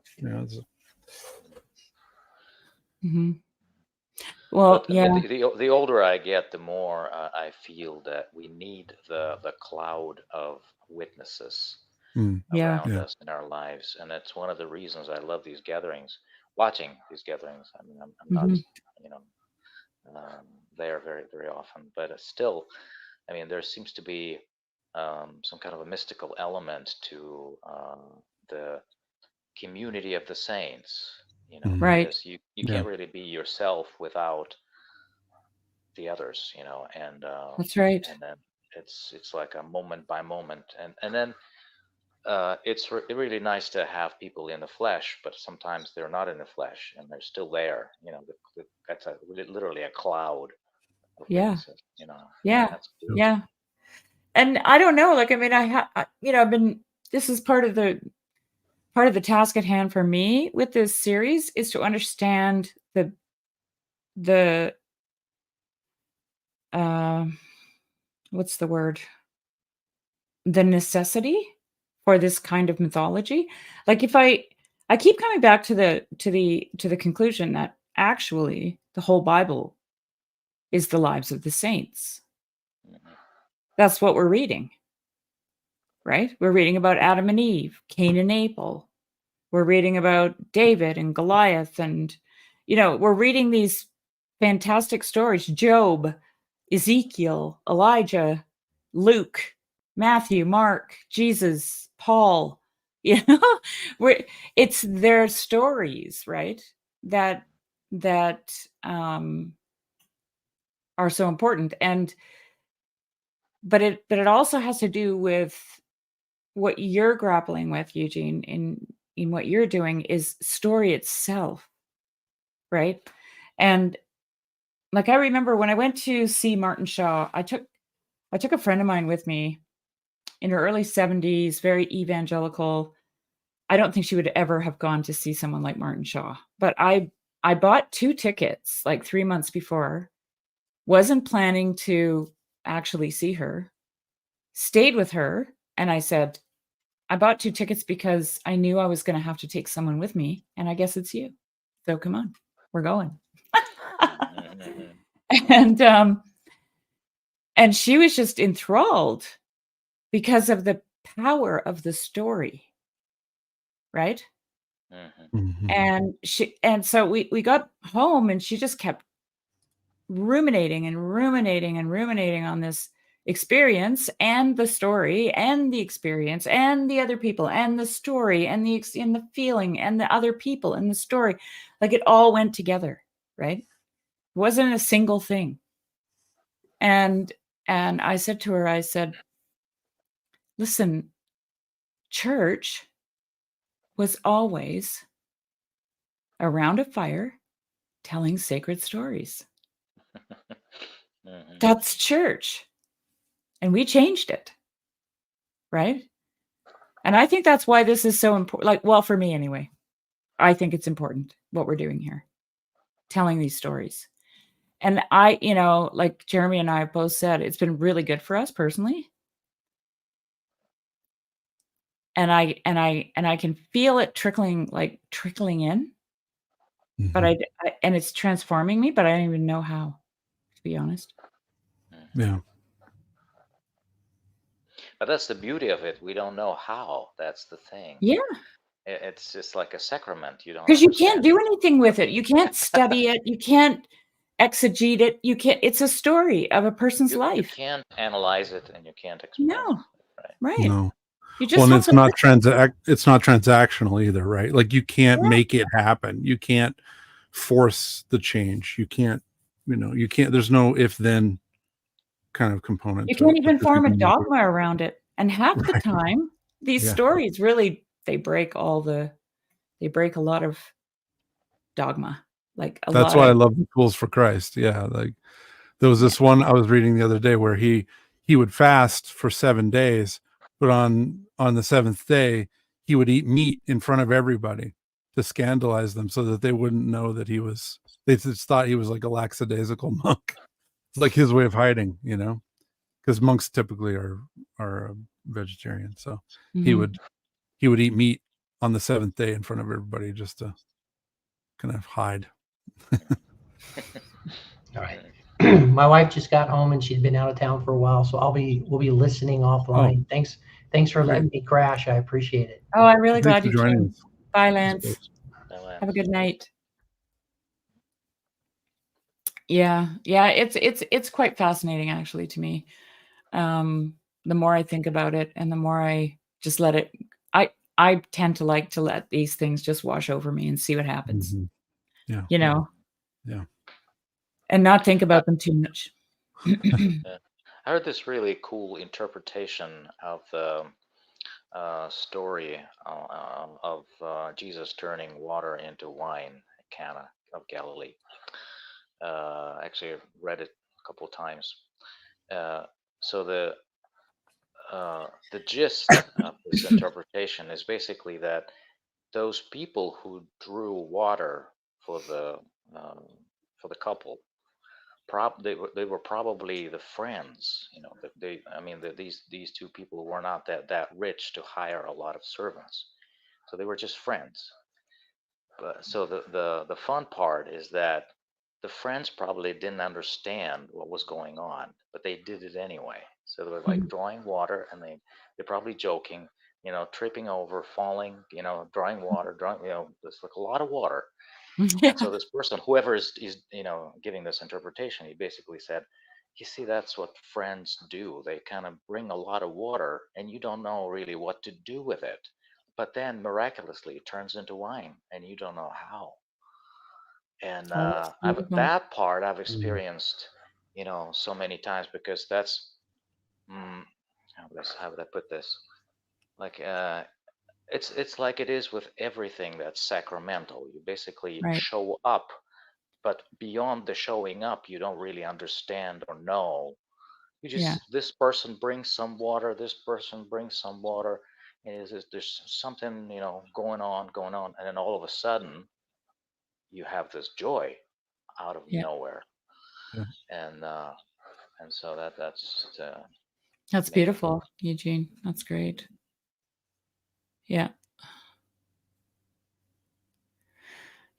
Well, But yeah. the older I get, the more I feel that we need the cloud of witnesses around us in our lives, and that's one of the reasons I love these gatherings, watching these gatherings. I'm not, there very, very often, but still, there seems to be some kind of a mystical element to the community of the saints, Right. because you can't really be yourself without the others, and That's right. it's like a moment by moment, and then it's really nice to have people in the flesh, but sometimes they're not in the flesh and they're still there. That's literally a cloud of Yeah. witnesses. Yeah. That's cool. Yeah. And I don't know, like, I mean, I've been, this is part of the task at hand for me with this series is to understand the what's the word? The necessity for this kind of mythology. Like if I keep coming back to the conclusion that actually the whole Bible is the lives of the saints. That's what we're reading. Right? We're reading about Adam and Eve, Cain and Abel. We're reading about David and Goliath, and we're reading these fantastic stories, Job, Ezekiel, Elijah, Luke, Matthew, Mark, Jesus, Paul. It's their stories, right? That are so important. But it also has to do with what you're grappling with, Eugene, in what you're doing is story itself, right? And like I remember when I went to see Martin Shaw, I took a friend of mine with me in her early 70s, very evangelical. I don't think she would ever have gone to see someone like Martin Shaw. But I bought 2 tickets like 3 months before, wasn't planning to actually see her, stayed with her, and I said, I bought 2 tickets because I knew I was going to have to take someone with me, and I guess it's you. So come on, we're going. And she was just enthralled because of the power of the story, right? Mm-hmm. And so we got home, and she just kept ruminating on this experience and the story and the experience and the other people and the story and the feeling and the other people and the story. Like it all went together, right? It wasn't a single thing. And I said to her, I said, listen, church was always around a fire telling sacred stories. That's church. And we changed it. Right? And I think that's why this is so important. Like, well, for me anyway, I think it's important what we're doing here, telling these stories. And I, like Jeremy and I have both said, it's been really good for us personally. And I can feel it trickling in. Mm-hmm. But and it's transforming me, but I don't even know how, to be honest. Yeah. But that's the beauty of it. We don't know how. That's the thing. Yeah. It's just like a sacrament. You don't Because you understand. can't do anything with it. You can't study it. You can't exegete it. You can't. It's a story of a person's life. You can't analyze it and you can't explain it. Right. No. You just it's not it's not transactional either, right? Like you can't make it happen. You can't force the change. You can't, there's no if then kind of component. You can't even form a dogma around it. And half the time, these stories really they break a lot of dogma. Like that's why I love the Tools for Christ. Yeah. Like there was this one I was reading the other day where he would fast for 7 days, but on the 7th day, he would eat meat in front of everybody to scandalize them so that they wouldn't know that they just thought he was like a lackadaisical monk. It's like his way of hiding, because monks typically are vegetarian. So he would eat meat on the 7th day in front of everybody just to kind of hide. All right. My wife just got home and she'd been out of town for a while, so we'll be listening offline. Oh. Thanks for letting me crash. I appreciate it. Oh, I'm really glad you joined us. Bye, Lance. Have a good night. Yeah, it's quite fascinating actually to me. The more I think about it and the more I just let it, I tend to like to let these things just wash over me and see what happens. Yeah. Yeah. Yeah. And not think about them too much. I heard this really cool interpretation of the story of Jesus turning water into wine at Cana of Galilee. Actually, I've read it a couple of times. Uh, so the gist of this interpretation is basically that those people who drew water for the um, for the couple, they were probably the friends. You know, I mean, these two people were not that rich to hire a lot of servants, so they were just friends. But so the fun part is that the friends probably didn't understand what was going on, but they did it anyway. So they were like Mhm. drawing water, and they're probably joking, tripping over, falling, drawing water, there's like a lot of water. Yeah. And so this person, whoever is giving this interpretation, he basically said, you see, that's what friends do. They kind of bring a lot of water, and you don't know really what to do with it. But then miraculously, it turns into wine, and you don't know how. And Oh, that's I've beautiful. that part I've Mm. experienced, so many times, because that's mm, how would I put this? Like it's like it is with everything that's sacramental. You basically Right. show up, but beyond the showing up, you don't really understand or know. You Yeah. just, this person brings some water, this person brings some water, and there's something going on, and then all of a sudden you have this joy out of Yeah. nowhere. Yeah. And so that's That's amazing. beautiful, Eugene. That's great. Yeah.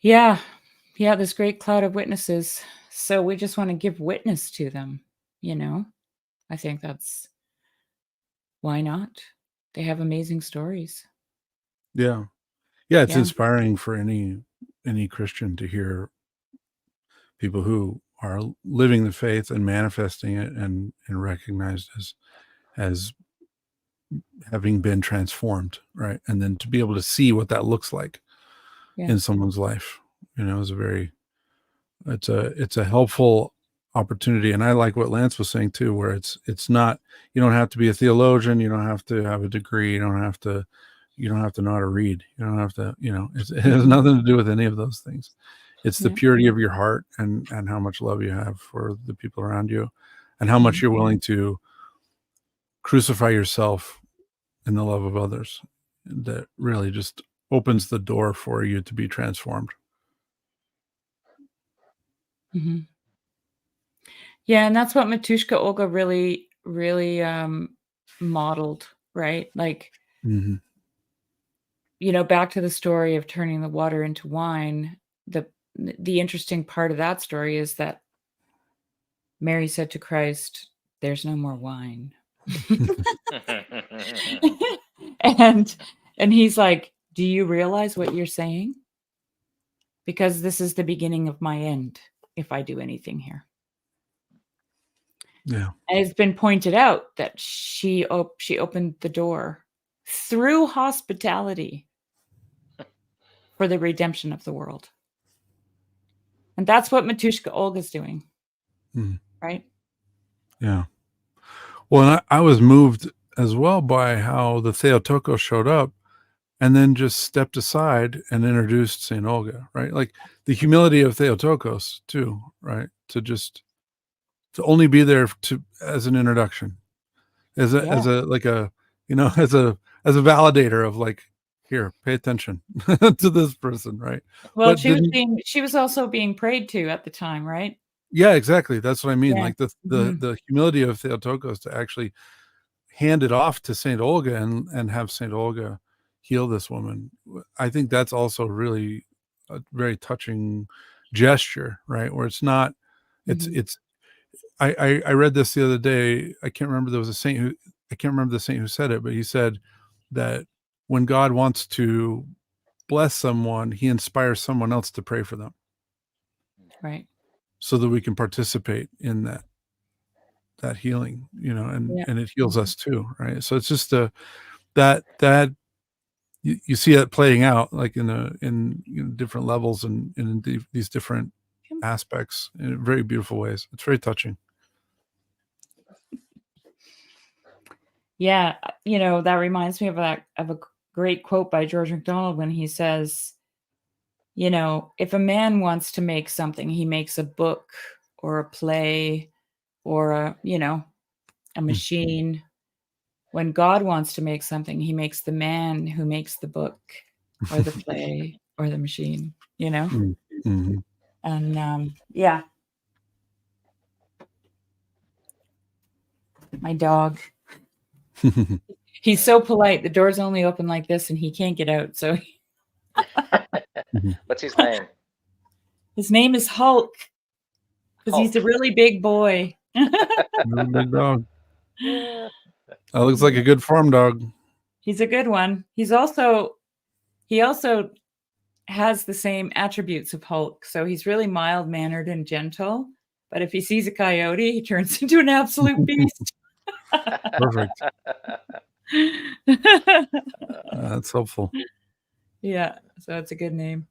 Yeah. Yeah. This great cloud of witnesses. So we just want to give witness to them, you know? I think that's why not? They have amazing stories. Yeah. Yeah, it's Yeah. inspiring for any Christian to hear people who are living the faith and manifesting it and recognized as having been transformed, right? And then to be able to see what that looks like Yeah. in someone's life, is it's a helpful opportunity. And I like what Lance was saying too, where it's not, you don't have to be a theologian, you don't have to have a degree, you don't have to know how to read, you don't have to, it has nothing to do with any of those things. It's the Yeah. purity of your heart and how much love you have for the people around you and how much Mhm. you're willing to crucify yourself in the love of others. That really just opens the door for you to be transformed. Mhm. Yeah, and that's what Matushka Olga really, really modeled, right? Like, Mm-hmm. back to the story of turning the water into wine. The interesting part of that story is that Mary said to Christ, "There's no more wine," and he's like, "Do you realize what you're saying? Because this is the beginning of my end if I do anything here." Yeah. And it's been pointed out that she opened the door through hospitality for the redemption of the world. And that's what Matushka Olga's doing, Mm. right? Yeah. Well, and I was moved as well by how the Theotokos showed up and then just stepped aside and introduced St. Olga, right? Like the humility of Theotokos too, right? To only be there as an introduction, as Yeah. a like a, as a validator of like, here, pay attention to this person, right? Well, But didn't, she was also being prayed to at the time, right? yeah, exactly. That's what I mean. Yeah. Like the Mhm. the humility of Theotokos to actually hand it off to Saint Olga and have Saint Olga heal this woman. I think that's also really a very touching gesture, right? Where it's not, Mhm. it's. I read this the other day. I can't remember. There was a saint who, I can't remember the saint who said it, but he said that when God wants to bless someone, he inspires someone else to pray for them, Right. so that we can participate in that healing, Yeah. and it heals us too, right? So it's just that you see it playing out like in different levels and in these different aspects in very beautiful ways. It's very touching. Yeah, that reminds me of a great quote by George MacDonald when he says, if a man wants to make something, he makes a book or a play or a machine. When God wants to make something, he makes the man who makes the book or the play or the machine, Mm-hmm. And yeah, my dog, he's so polite. The door's only open like this and he can't get out. So What's his name? his name is Hulk because he's a Hulk. really big boy. Really big dog. That looks like a good farm dog. He's a good one. He also has the same attributes of Hulk. So he's really mild-mannered and gentle. But if he sees a coyote, he turns into an absolute beast. Perfect. That's helpful. Yeah, so it's a good name.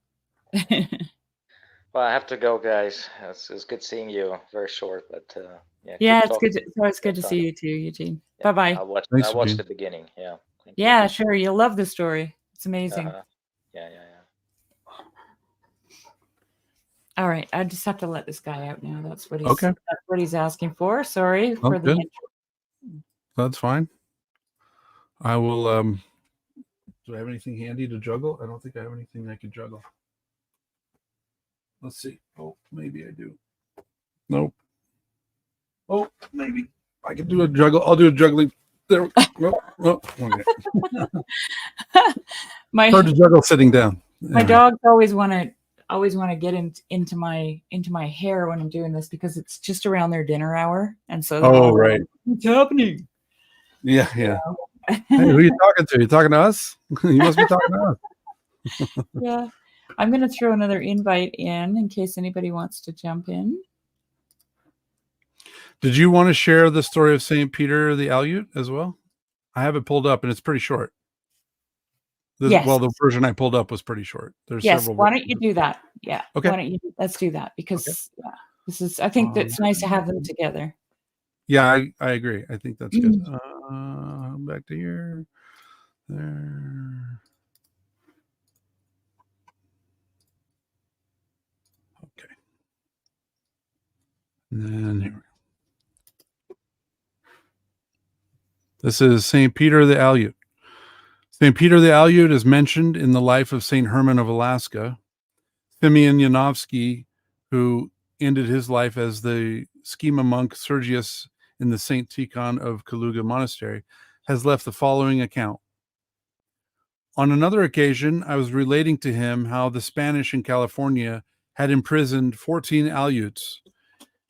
Well, I have to go, guys. It's good seeing you. Very short, but Yeah, keep talking. it's always good to see you too, Eugene. Bye-bye. Thanks, I watched Eugene. the beginning. Yeah. Thank you. Yeah, sure. You'll love the story. It's amazing. Yeah. All right, I just have to let this guy out now. That's what he's asking for. Sorry for the good. intro. That's fine. I will. Do I have anything handy to juggle? I don't think I have anything I could juggle. Let's see. Oh, maybe I do. Nope. Oh, maybe I can do a juggle. I'll do a juggling. There. Nope. Okay. Hard to juggle sitting down. My dogs always want to get into my hair when I'm doing this because it's just around their dinner hour, and so right. What's happening? Yeah. Hey, who are you talking to? You talking to us? You must be talking to us. Yeah, I'm going to throw another invite in case anybody wants to jump in. Did you want to share the story of St. Peter the Aleut as well? I have it pulled up, and it's pretty short. Yes. Well, the version I pulled up was pretty short. There's several. Why don't you do that? Yeah. Okay. Let's do that because this is. I think it's nice to have them together. Yeah, I agree. I think that's good. Back to here. There. Okay. And then here we go. This is St. Peter the Aleut. St. Peter the Aleut is mentioned in the life of St. Herman of Alaska. Simeon Yanovsky, who ended his life as the schema monk Sergius in the St. Tikhon of Kaluga Monastery, has left the following account. On another occasion, I was relating to him how the Spanish in California had imprisoned 14 Aleuts,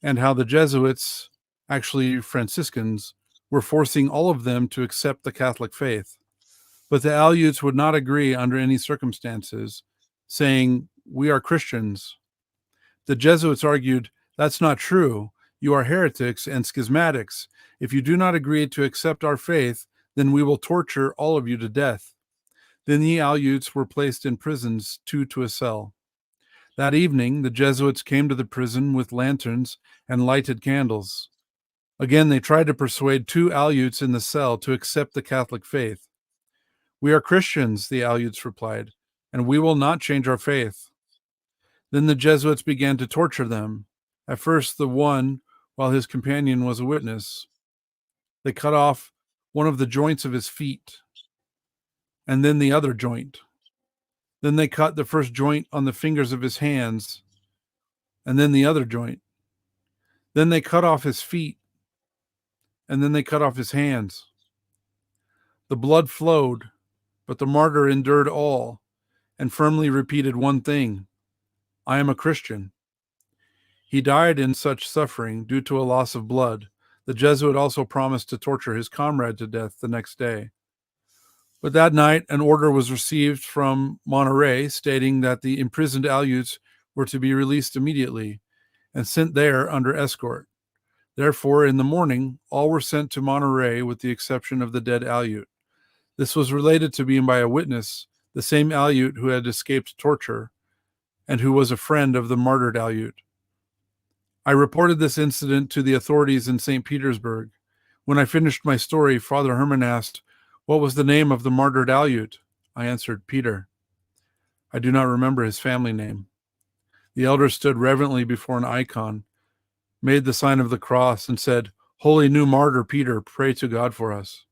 and how the Jesuits, actually Franciscans, were forcing all of them to accept the Catholic faith. But the Aleuts would not agree under any circumstances, saying, "We are Christians." The Jesuits argued, "That's not true. You are heretics and schismatics. If you do not agree to accept our faith, then we will torture all of you to death." Then the Aleuts were placed in prisons, 2 to a cell. That evening, the Jesuits came to the prison with lanterns and lighted candles. Again, they tried to persuade 2 Aleuts in the cell to accept the Catholic faith. "We are Christians," the Aleuts replied, "and we will not change our faith." Then the Jesuits began to torture them. At first, the one, while his companion was a witness. They cut off one of the joints of his feet, and then the other joint. Then they cut the first joint on the fingers of his hands, and then the other joint. Then they cut off his feet, and then they cut off his hands. The blood flowed, but the martyr endured all and firmly repeated one thing: "I am a Christian." He died in such suffering due to a loss of blood. The Jesuit also promised to torture his comrade to death the next day. But that night, an order was received from Monterey stating that the imprisoned Aleuts were to be released immediately and sent there under escort. Therefore, in the morning, all were sent to Monterey with the exception of the dead Aleut. This was related to me by a witness, the same Aleut who had escaped torture and who was a friend of the martyred Aleut. I reported this incident to the authorities in St. Petersburg. When I finished my story, Father Herman asked, "What was the name of the martyred Aleut?" I answered, "Peter." I do not remember his family name. The elder stood reverently before an icon, made the sign of the cross, and said, "Holy new martyr Peter, pray to God for us."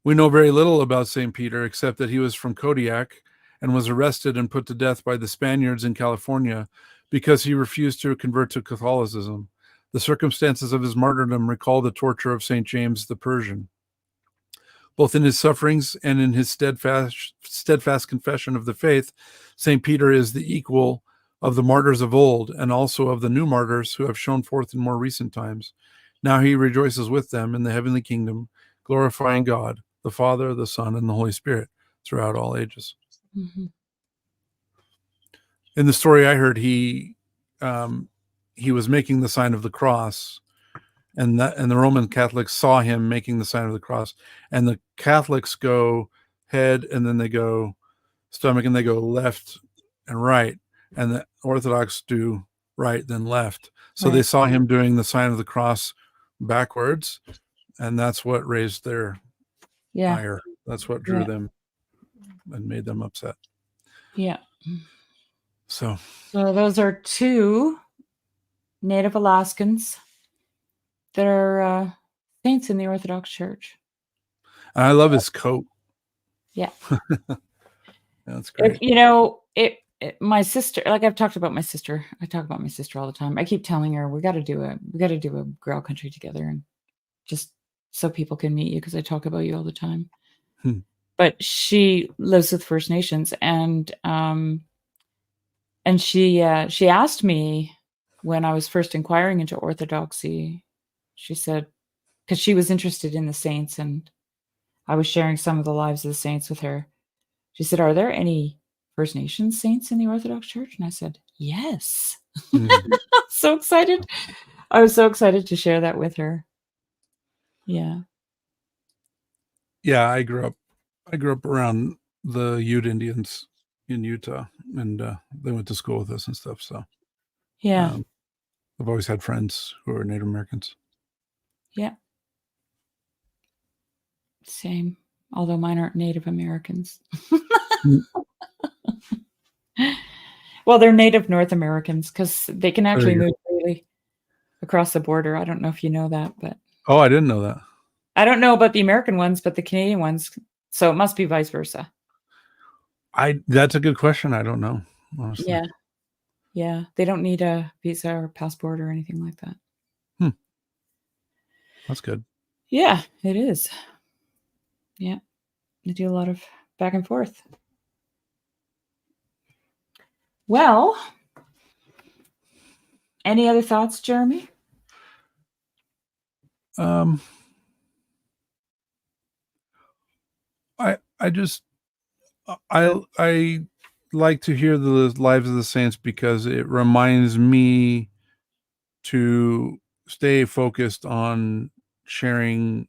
We know very little about St. Peter except that he was from Kodiak and was arrested and put to death by the Spaniards in California because he refused to convert to Catholicism. The circumstances of his martyrdom recall the torture of St. James the Persian. Both in his sufferings and in his steadfast confession of the faith, St. Peter is the equal of the martyrs of old and also of the new martyrs who have shone forth in more recent times. Now he rejoices with them in the heavenly kingdom, glorifying God, the Father, the Son, and the Holy Spirit throughout all ages. Mm-hmm. In the story I heard, he was making the sign of the cross, and the Roman Catholics saw him making the sign of the cross, and the Catholics go head, and then they go stomach, and they go left and right, and the Orthodox do right then left. So Right. they saw him doing the sign of the cross backwards, and that's what raised their Yeah. ire. That's what drew Yeah. them and made them upset. Yeah. So those are two Native Alaskans that are saints in the Orthodox Church. I love his coat. Yeah. That's great. My sister, like I've talked about my sister. I talk about my sister all the time. I keep telling her we got to do a Grail Country together, and just so people can meet you, because I talk about you all the time. But she lives with First Nations, and she asked me when I was first inquiring into Orthodoxy. She said, because she was interested in the saints, and I was sharing some of the lives of the saints with her. She said, "Are there any First Nations saints in the Orthodox Church?" And I said, "Yes." So excited. I was so excited to share that with her. Yeah. Yeah, I grew up around the Ute Indians in Utah, and they went to school with us and stuff. So Yeah. I've always had friends who are Native Americans. Yeah. Same. Although mine aren't Native Americans. Well, they're Native North Americans, because they can actually move freely across the border. I don't know if you know that, but oh, I didn't know that. I don't know about the American ones, but the Canadian ones. So it must be vice versa. That's a good question. I don't know, honestly. Yeah. Yeah. They don't need a visa or passport or anything like that. That's good. Yeah, it is. Yeah. They do a lot of back and forth. Well, any other thoughts, Jeremy? I like to hear the lives of the saints because it reminds me to stay focused on sharing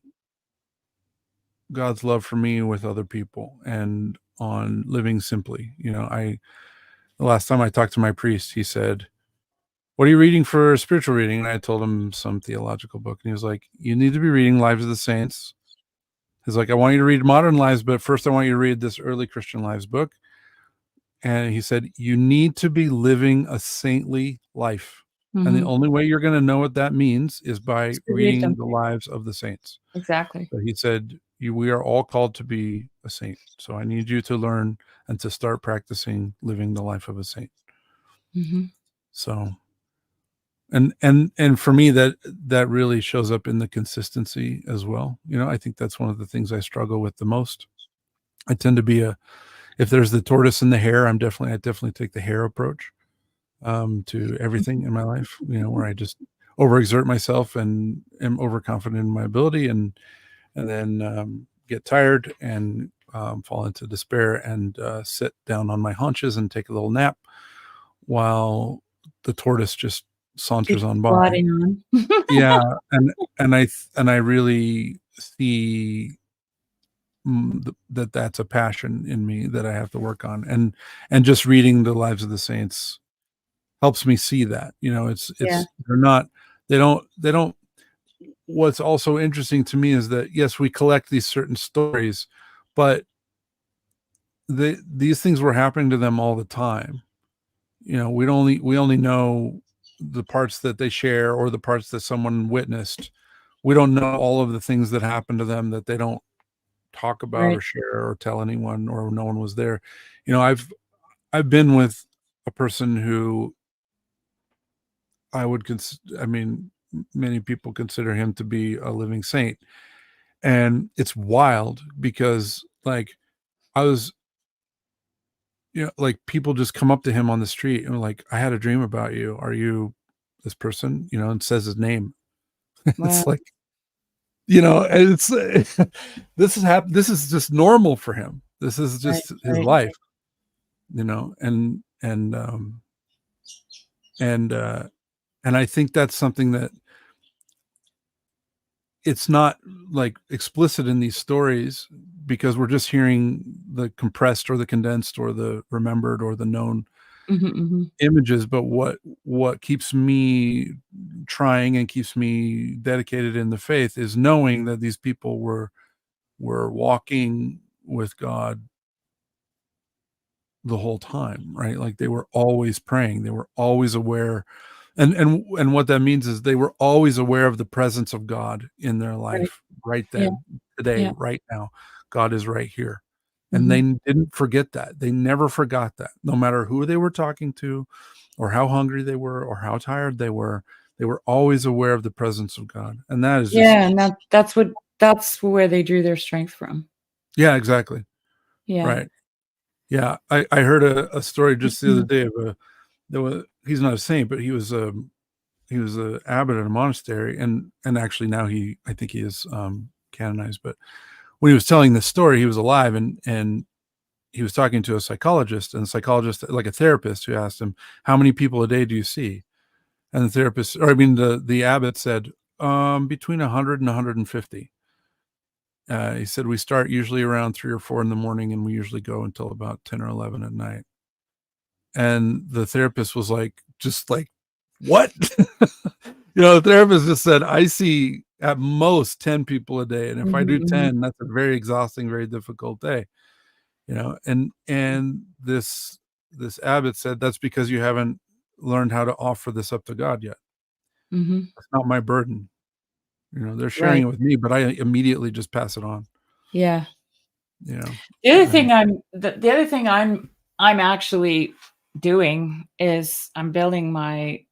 God's love for me with other people and on living simply. The last time I talked to my priest, he said, "What are you reading for spiritual reading?" And I told him some theological book, and he was like, "You need to be reading Lives of the Saints." He's like, "I want you to read modern lives, but first I want you to read this early Christian lives book." And he said, "You need to be living a saintly life. And the only way you're going to know what that means is by reading the lives of the saints." Exactly. So he said, we are all called to be a saint. So I need you to learn and to start practicing living the life of a saint. So, and for me, that really shows up in the consistency as well. I think that's one of the things I struggle with the most. I tend to be if there's the tortoise and the hare, I definitely take the hare approach to everything in my life, where I just overexert myself and am overconfident in my ability, and then get tired and fall into despair and sit down on my haunches and take a little nap while the tortoise just saunters on by. Yeah, and I really see that's a passion in me that I have to work on, and just reading the lives of the saints helps me see that. They don't what's also interesting to me is that, yes, we collect these certain stories, but these things were happening to them all the time. We only know the parts that they share or the parts that someone witnessed. We don't know all of the things that happened to them that they don't talk about or Right. share or tell anyone, or no one was there. I've been with a person who many people consider him to be a living saint. And it's wild because, like, I was, like, people just come up to him on the street and like, I had a dream about you. Are you this person? And says his name. Wow. It's like, and it's this is just normal for him. This is just his Right. life, and I think that's something that it's not like explicit in these stories, because we're just hearing the compressed or the condensed or the remembered or the known images. But what keeps me trying and keeps me dedicated in the faith is knowing that these people were walking with God the whole time, right? Like, they were always praying, they were always aware. And what that means is they were always aware of the presence of God in their life, right Yeah. then, today, Yeah. right now. God is right here. And they didn't forget that. They never forgot that. No matter who they were talking to or how hungry they were or how tired they were always aware of the presence of God. And that is just, Yeah, and that's where they drew their strength from. yeah, exactly. Yeah. Right. Yeah. I heard a story just the other day of he's not a saint, but he was a abbot at a monastery, and actually now I think he is canonized. But when he was telling this story, he was alive, and he was talking to a psychologist, and the psychologist, like a therapist, who asked him, how many people a day do you see? And the abbot said, between 100 and 150. He said, we start usually around 3 or 4 in the morning, and we usually go until about 10 or 11 at night. And the therapist was like, just like, what? The therapist just said, I see at most 10 people a day. And if I do 10, that's a very exhausting, very difficult day. And this abbot said, that's because you haven't learned how to offer this up to God yet. It's not my burden. They're sharing it with me, but I immediately just pass it on. Yeah. The other thing I'm actually doing is I'm building my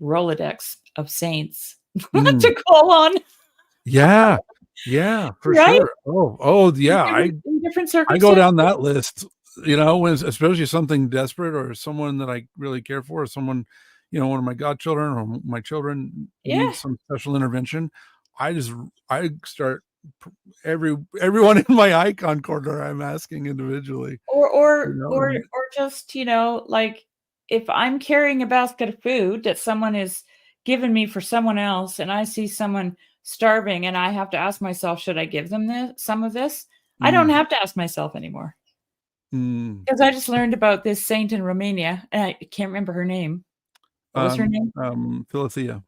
Rolodex of saints to call on. Yeah, for Right? sure. Oh, yeah. In different I go circumstances. down that list, when especially something desperate, or someone that I really care for, or someone, one of my godchildren or my children needs some special intervention. I start everyone in my icon corner, I'm asking individually. Or just, like, if I'm carrying a basket of food that someone is given me for someone else, and I see someone starving, and I have to ask myself, should I give them some of this? I don't have to ask myself anymore. Because I just learned about this saint in Romania, and I can't remember her name. What was her name? Philothea.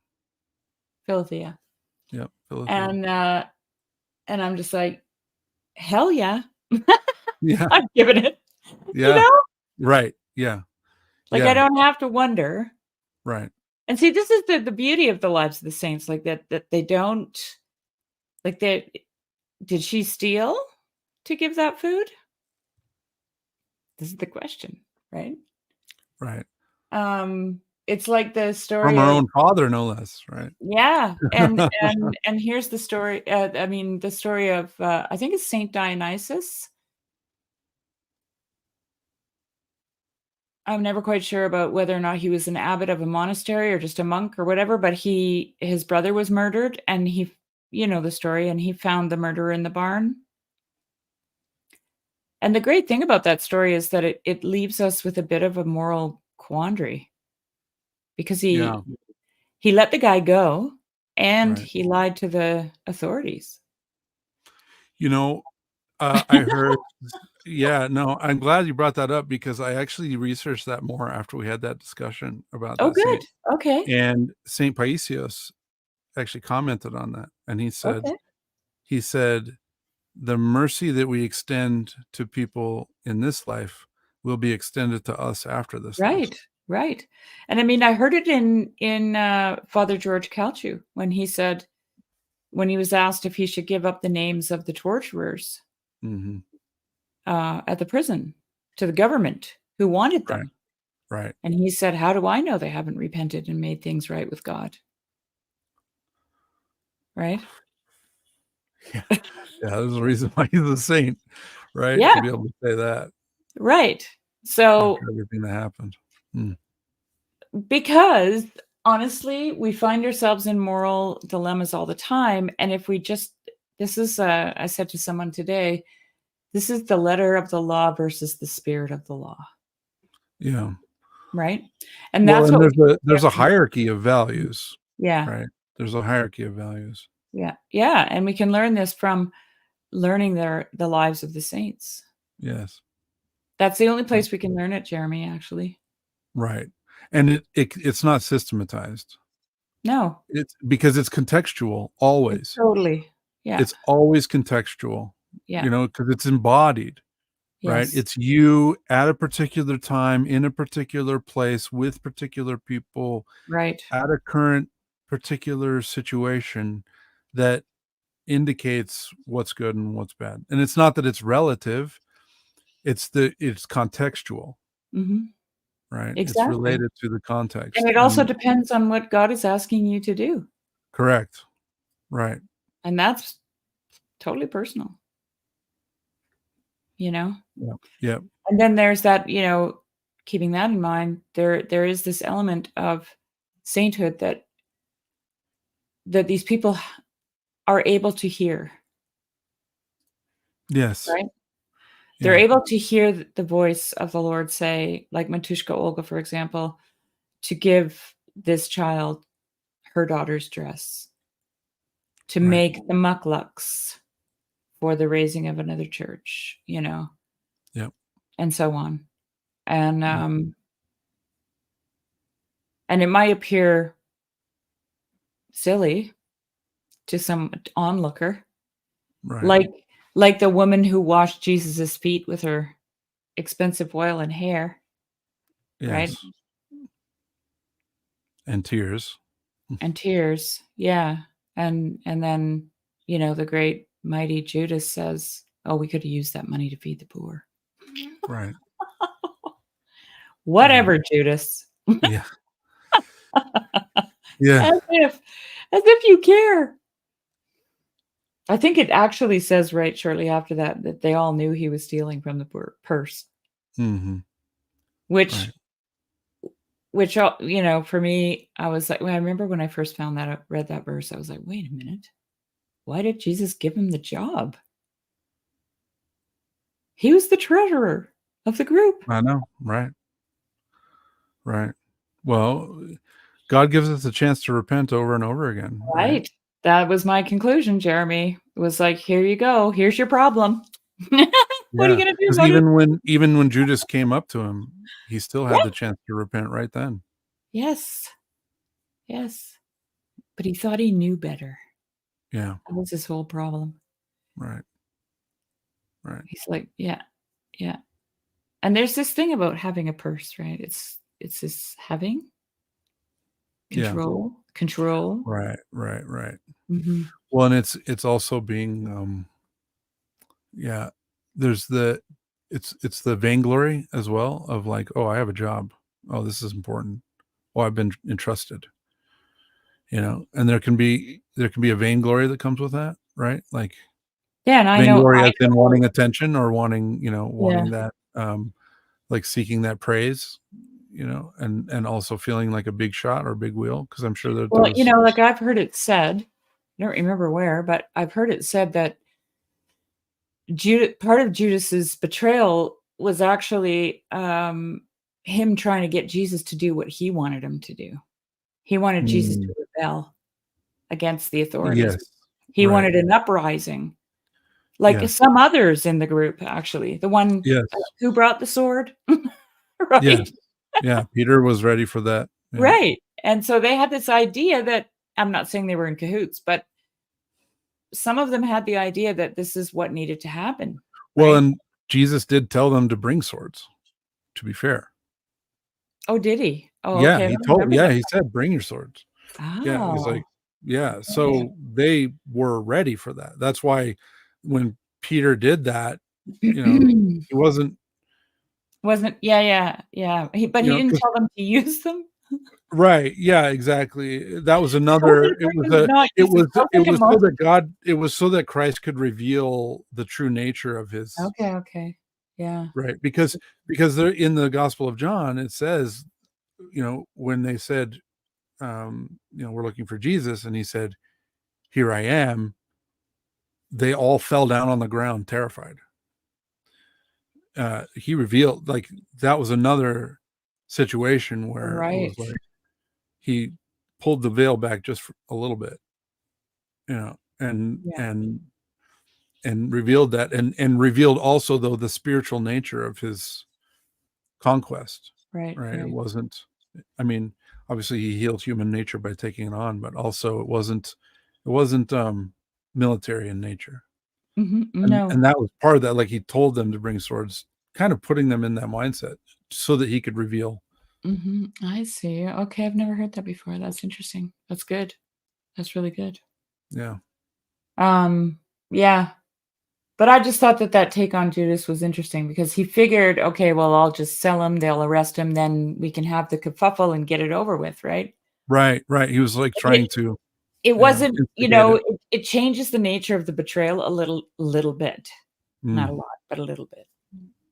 Philothea. Yeah, Philothea. And I'm just like, hell yeah. Yeah. I'm giving it. Yeah. Right. Yeah. Like, I don't have to wonder. Right. And see, this is the beauty of the lives of the saints, like that they don't, like, did she steal to give that food? This is the question, right? Right. It's like the story from her own father, no less, right? Yeah, and here's the story. The story of I think it's Saint Dionysius. I'm never quite sure about whether or not he was an abbot of a monastery or just a monk or whatever, but his brother was murdered, and the story, and he found the murderer in the barn. And the great thing about that story is that it leaves us with a bit of a moral quandary, because he let the guy go, and he lied to the authorities. I heard, no, I'm glad you brought that up, because I actually researched that more after we had that discussion about Oh, that good. saint. Okay. And Saint Paisios actually commented on that, and he said, Okay. the mercy that we extend to people in this life will be extended to us after this life. Right, right. And I mean, I heard it in Father George Calchu when he said, when he was asked if he should give up the names of the torturers Mm-hmm. At the prison to the government who wanted Right. them. Right. And he said, how do I know they haven't repented and made things right with God? Right? Yeah. Yeah. There's a reason why he's a saint, right? Yeah. To be able to say that Right. So after everything that happened. because honestly, we find ourselves in moral dilemmas all the time. And if we just, this is, I said to someone today, this is the letter of the law versus the spirit of the law. Yeah. Right. And Well, that's and what there's a hierarchy of values, yeah. right? There's a hierarchy of values. Yeah. Yeah. And we can learn this from learning the lives of the saints. Yes. That's the only place we can learn it, Jeremy, actually. Right. And it's not systematized. No. It's because it's contextual always. It's totally. Yeah. It's always contextual. Yeah. You know, because it's embodied. Right. Yes. It's you at a particular time in a particular place with particular people Right. at a current particular situation that indicates what's good and what's bad. And it's not that it's relative. It's contextual. Mm-hmm. Right. Exactly. It's related to the context. And it also depends on what God is asking you to do. Correct. Right. And that's totally personal. You know? Yeah. Yeah. And then there's that, you know, keeping that in mind, there is this element of sainthood that these people are able to hear. Yes. Right? Yeah. They're able to hear the voice of the Lord say, like Matushka Olga, for example, to give this child her daughter's dress, to Right. make the mucklucks for the raising of another church, you know? Yep. And so on. And it might appear silly to some onlooker, Right. like the woman who washed Jesus's feet with her expensive oil and hair, right? Yes. And tears. And tears, yeah. And then, you know, the great mighty Judas says, "Oh, we could have used that money to feed the poor." Right. Whatever, Judas. Yeah. Yeah. As if you care. I think it actually says right shortly after that they all knew he was stealing from the purse. Mm-hmm. Which, Right. you know, for me, I was like, I remember when I first found that, read that verse, I was like, wait a minute. Why did Jesus give him the job? He was the treasurer of the group. I know. Right. Right. Well, God gives us a chance to repent over and over again. Right. That was my conclusion, Jeremy. It was like, here you go. Here's your problem. What are you going to do Because about it? even when Judas came up to him, he still had Yeah. the chance to repent right then. Yes. Yes. But he thought he knew better. Yeah. That was his whole problem. Right. Right. He's like, yeah. Yeah. And there's this thing about having a purse, right? It's this having control. Right. Right. Right. Mm-hmm. Well, and it's also being yeah, there's it's the vainglory as well of like, oh, I have a job. Oh, this is important. Oh, I've been entrusted. You know, and there can be a vainglory that comes with that, right? Like Yeah, and I vainglory as in know wanting attention or wanting, Yeah. wanting that like seeking that praise, and also feeling like a big shot or a big wheel, because I'm sure that Well, you there's know, like I've heard it said, I don't remember where, but I've heard it said that part of Judas's betrayal was actually him trying to get Jesus to do what he wanted him to do. He wanted Jesus to rebel against the authorities. yes, He right. wanted an uprising, like Yes. some others in the group, actually. The one Yes. who brought the sword, right? Yeah. Peter was ready for that. Yeah. Right. And so they had this idea that I'm not saying they were in cahoots, but some of them had the idea that this is what needed to happen. Well, right? and Jesus did tell them to bring swords, to be fair. Oh, did he? Oh, Yeah, okay. I he don't told, remember yeah, that. he said, bring your swords. Yeah, he's like, Oh, yeah. okay. So they were ready for that. That's why when Peter did that, you know, he wasn't, Yeah. But you he know, didn't 'cause, tell them to use them. right. Yeah, exactly. That was He told them another, to bring them, not use them. Sounds it like a was so most. that God, it was so that Christ could reveal the true nature of his, Okay. Yeah. right. Because they're in the Gospel of John, it says, you know, when they said, you know, we're looking for Jesus, and he said, here I am, they all fell down on the ground terrified. He revealed, like, that was another situation where it was Right. like he pulled the veil back just for a little bit, you know, Yeah. and revealed that, and revealed also, though, the spiritual nature of his conquest. Right. Right. It wasn't, I mean, obviously he healed human nature by taking it on, but also it wasn't military in nature. No. And that was part of that. Like, he told them to bring swords, kind of putting them in that mindset so that he could reveal. I see. Okay, I've never heard that before. That's interesting. That's good. That's really good. Yeah. Yeah. But I just thought that take on Judas was interesting because he figured, okay, well, I'll just sell him, they'll arrest him, then we can have the kerfuffle and get it over with, right? Right. He was like trying to, It wasn't, instigate it. it changes the nature of the betrayal a little bit. Not a Mm. lot, but a little bit.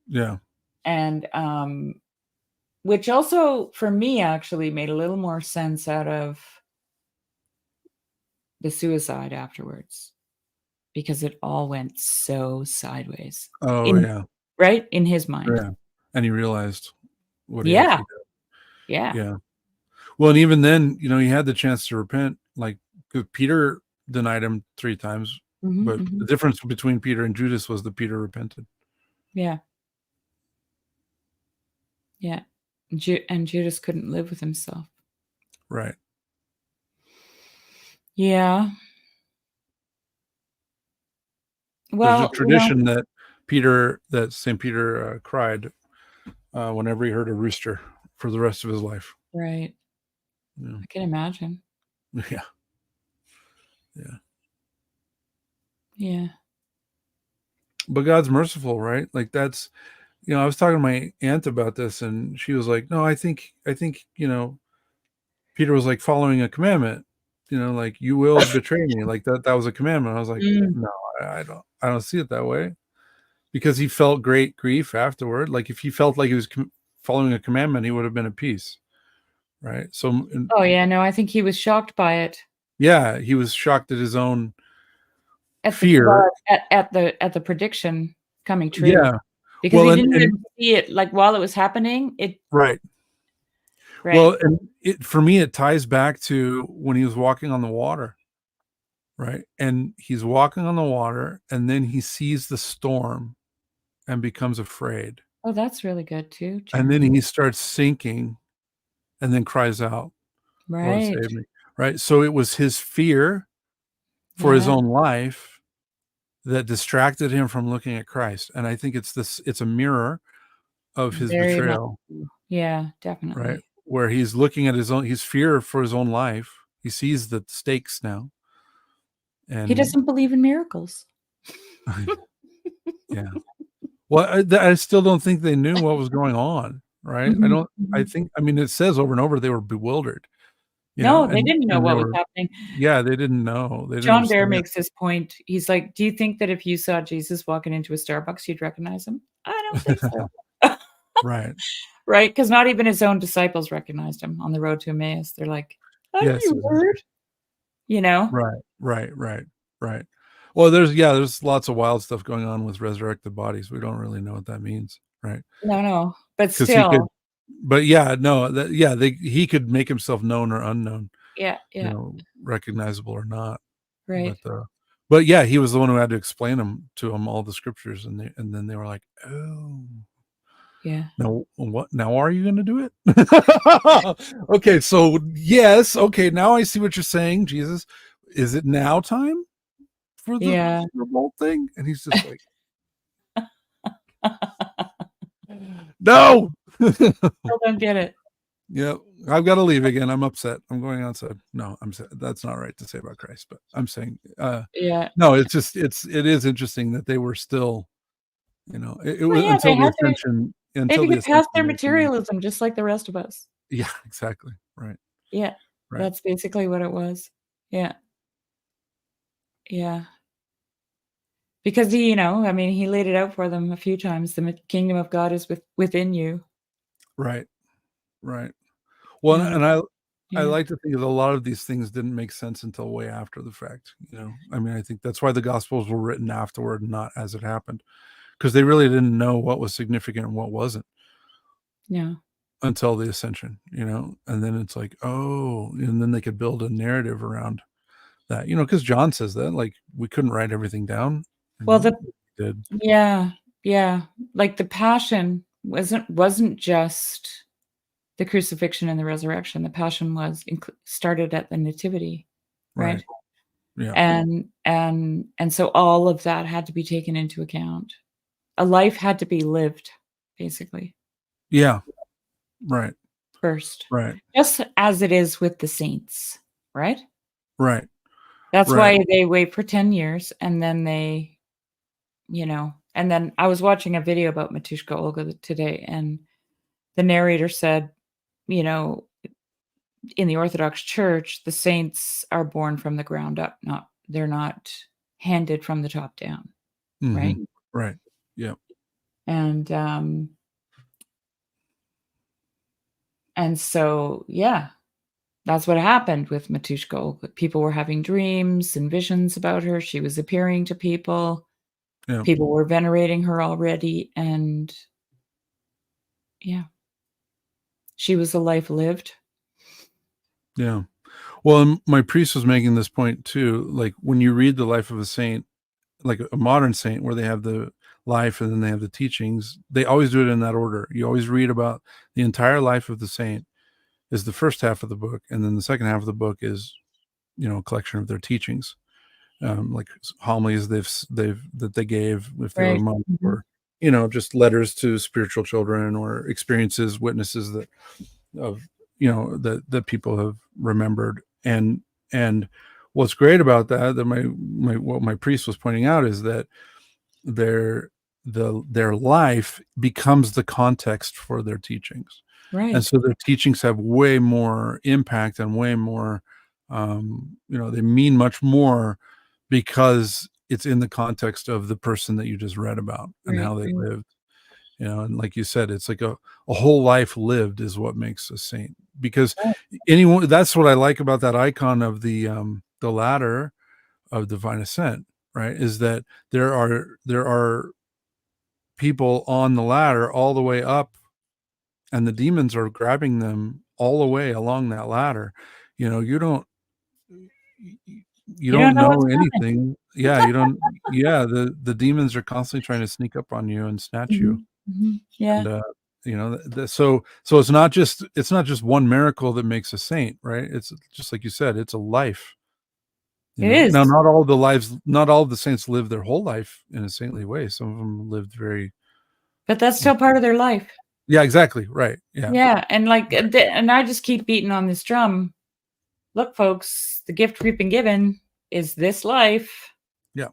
Yeah. And which also for me actually made a little more sense out of the suicide afterwards, because it all went so sideways. Oh, yeah. Right? In his mind. Yeah. And he realized what he Yeah. actually did. Yeah. Yeah. Well, and even then, you know, he had the chance to repent, like, because Peter denied him 3 times, but the difference between Peter and Judas was that Peter repented. Yeah. Yeah. And Judas couldn't live with himself. Right. Yeah. There's a Well, tradition that St. Peter cried whenever he heard a rooster for the rest of his life. right. Yeah. I can imagine. Yeah. Yeah. But God's merciful, right? Like, that's, you know, I was talking to my aunt about this, and she was like, no, I think, you know, Peter was like following a commandment, you know, like, you will betray me. Like, that was a commandment. I was like, no, I don't see it that way, because he felt great grief afterward. Like, if he felt like he was following a commandment, he would have been at peace. Right. So, Oh yeah, no, I think he was shocked by it. yeah, he was shocked at his own At fear. at the prediction coming true. Yeah. Because Well, he didn't even see it, like, while it was happening. Right. Right. Well, and for me, it ties back to when he was walking on the water. Right. And he's walking on the water, and then he sees the storm and becomes afraid. Oh, that's really good too, And then Jeremy. he starts sinking and then cries out, Lord, Right. save me. Right. So it was his fear for his Yeah. own life that distracted him from looking at Christ. And I think it's a mirror of his Very much betrayal. so. Yeah, Right. definitely. Where he's looking at his fear for his own life. He sees the stakes now. And He doesn't believe in miracles. yeah. Well, I still don't think they knew what was going on. Right. I mean, it says over and over they were bewildered. You know, No, they didn't know and they what was were, happening. yeah, they didn't know. They didn't John Bear understand. makes this point. He's like, "Do you think that if you saw Jesus walking into a Starbucks, you'd recognize him?" I don't think so. Right. Right? Because not even his own disciples recognized him on the road to Emmaus. They're like, "Have you heard?" You know? Right. Well, there's lots of wild stuff going on with resurrected bodies. We don't really know what that means, right? No, but 'Cause he could, still. but yeah, no, he could make himself known or unknown, Yeah. you know, recognizable or not. Right. But yeah, he was the one who had to explain to them all the scriptures, and then they were like, oh, Yeah. Now, what? Now, are you going to do it? Okay, so yes. Okay, now I see what you're saying. Jesus, is it now time for the Yeah. revolt thing? And he's just like, no. Still don't get it. Yeah, I've got to leave again. I'm upset. I'm going outside. No, I'm sad. That's not right to say about Christ, but I'm saying, Yeah. no, it is interesting that they were still, it Well, was yeah, they until the had to ascension, they had to get past their they can- materialism just like the rest of us. yeah, exactly. Right. Yeah. Right. That's basically what it was. Yeah. Yeah. Because he, I mean, he laid it out for them a few times. The kingdom of God is within you. Right. Right. Well, And and I yeah. like to think that a lot of these things didn't make sense until way after the fact. I mean, I think that's why the Gospels were written afterward, not as it happened, because they really didn't know what was significant and what wasn't Yeah. until the ascension. And then it's like, oh, and then they could build a narrative around that. Because John says that, like, we couldn't write everything down. Well, We did. yeah. Like the passion wasn't just the crucifixion and the resurrection. The passion started at the nativity, right? Yeah. And so all of that had to be taken into account. A life had to be lived, basically. Yeah. Right. First. Right. Just as it is with the saints, right? Right. That's Right. why they wait for 10 years and then they, and then I was watching a video about Matushka Olga today, and the narrator said, in the Orthodox Church, the saints are born from the ground up, they're not handed from the top down, right? Right. Yeah. And so, yeah, that's what happened with Matushka Olga. People were having dreams and visions about her. She was appearing to people. Yeah. People were venerating her already, and yeah, she was a life lived. Yeah. Well, my priest was making this point too. Like, when you read the life of a saint, like a modern saint, where they have the life and then they have the teachings, they always do it in that order. You always read about the entire life of the saint is the first half of the book, and then the second half of the book is, a collection of their teachings, like homilies that they gave if they were Right. monks, Mhm. or just letters to spiritual children, or experiences, witnesses that people have remembered. And what's great about that what my priest was pointing out is that their life becomes the context for their teachings. Right. And so their teachings have way more impact and way more, they mean much more because it's in the context of the person that you just read about and how they lived. And like you said, it's like a whole life lived is what makes a saint. Because that's what I like about that icon of the ladder of divine ascent, right? Is that there are people on the ladder all the way up, and the demons are grabbing them all the way along that ladder. You don't know what's coming. anything. Yeah, you don't. Yeah, the demons are constantly trying to sneak up on you and snatch you. Yeah. And so it's not just one miracle that makes a saint, right? It's just like you said, it's a life. It is. Now, not all of the saints live their whole life in a saintly way. Some of them lived very. But that's still part of their life. Yeah, exactly. Right. Yeah. Yeah. And and I just keep beating on this drum. Look, folks, the gift we've been given is this life. Yeah.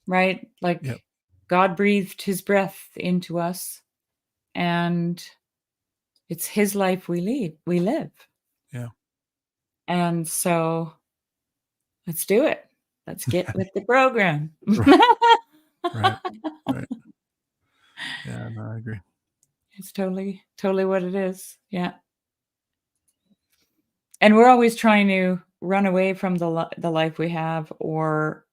Right? Like, yeah. God breathed his breath into us, and it's his life we live. Yeah. And so let's do it. Let's get with the program. Right. Yeah, no, I agree. It's totally what it is. Yeah. And we're always trying to run away from the life we have, or,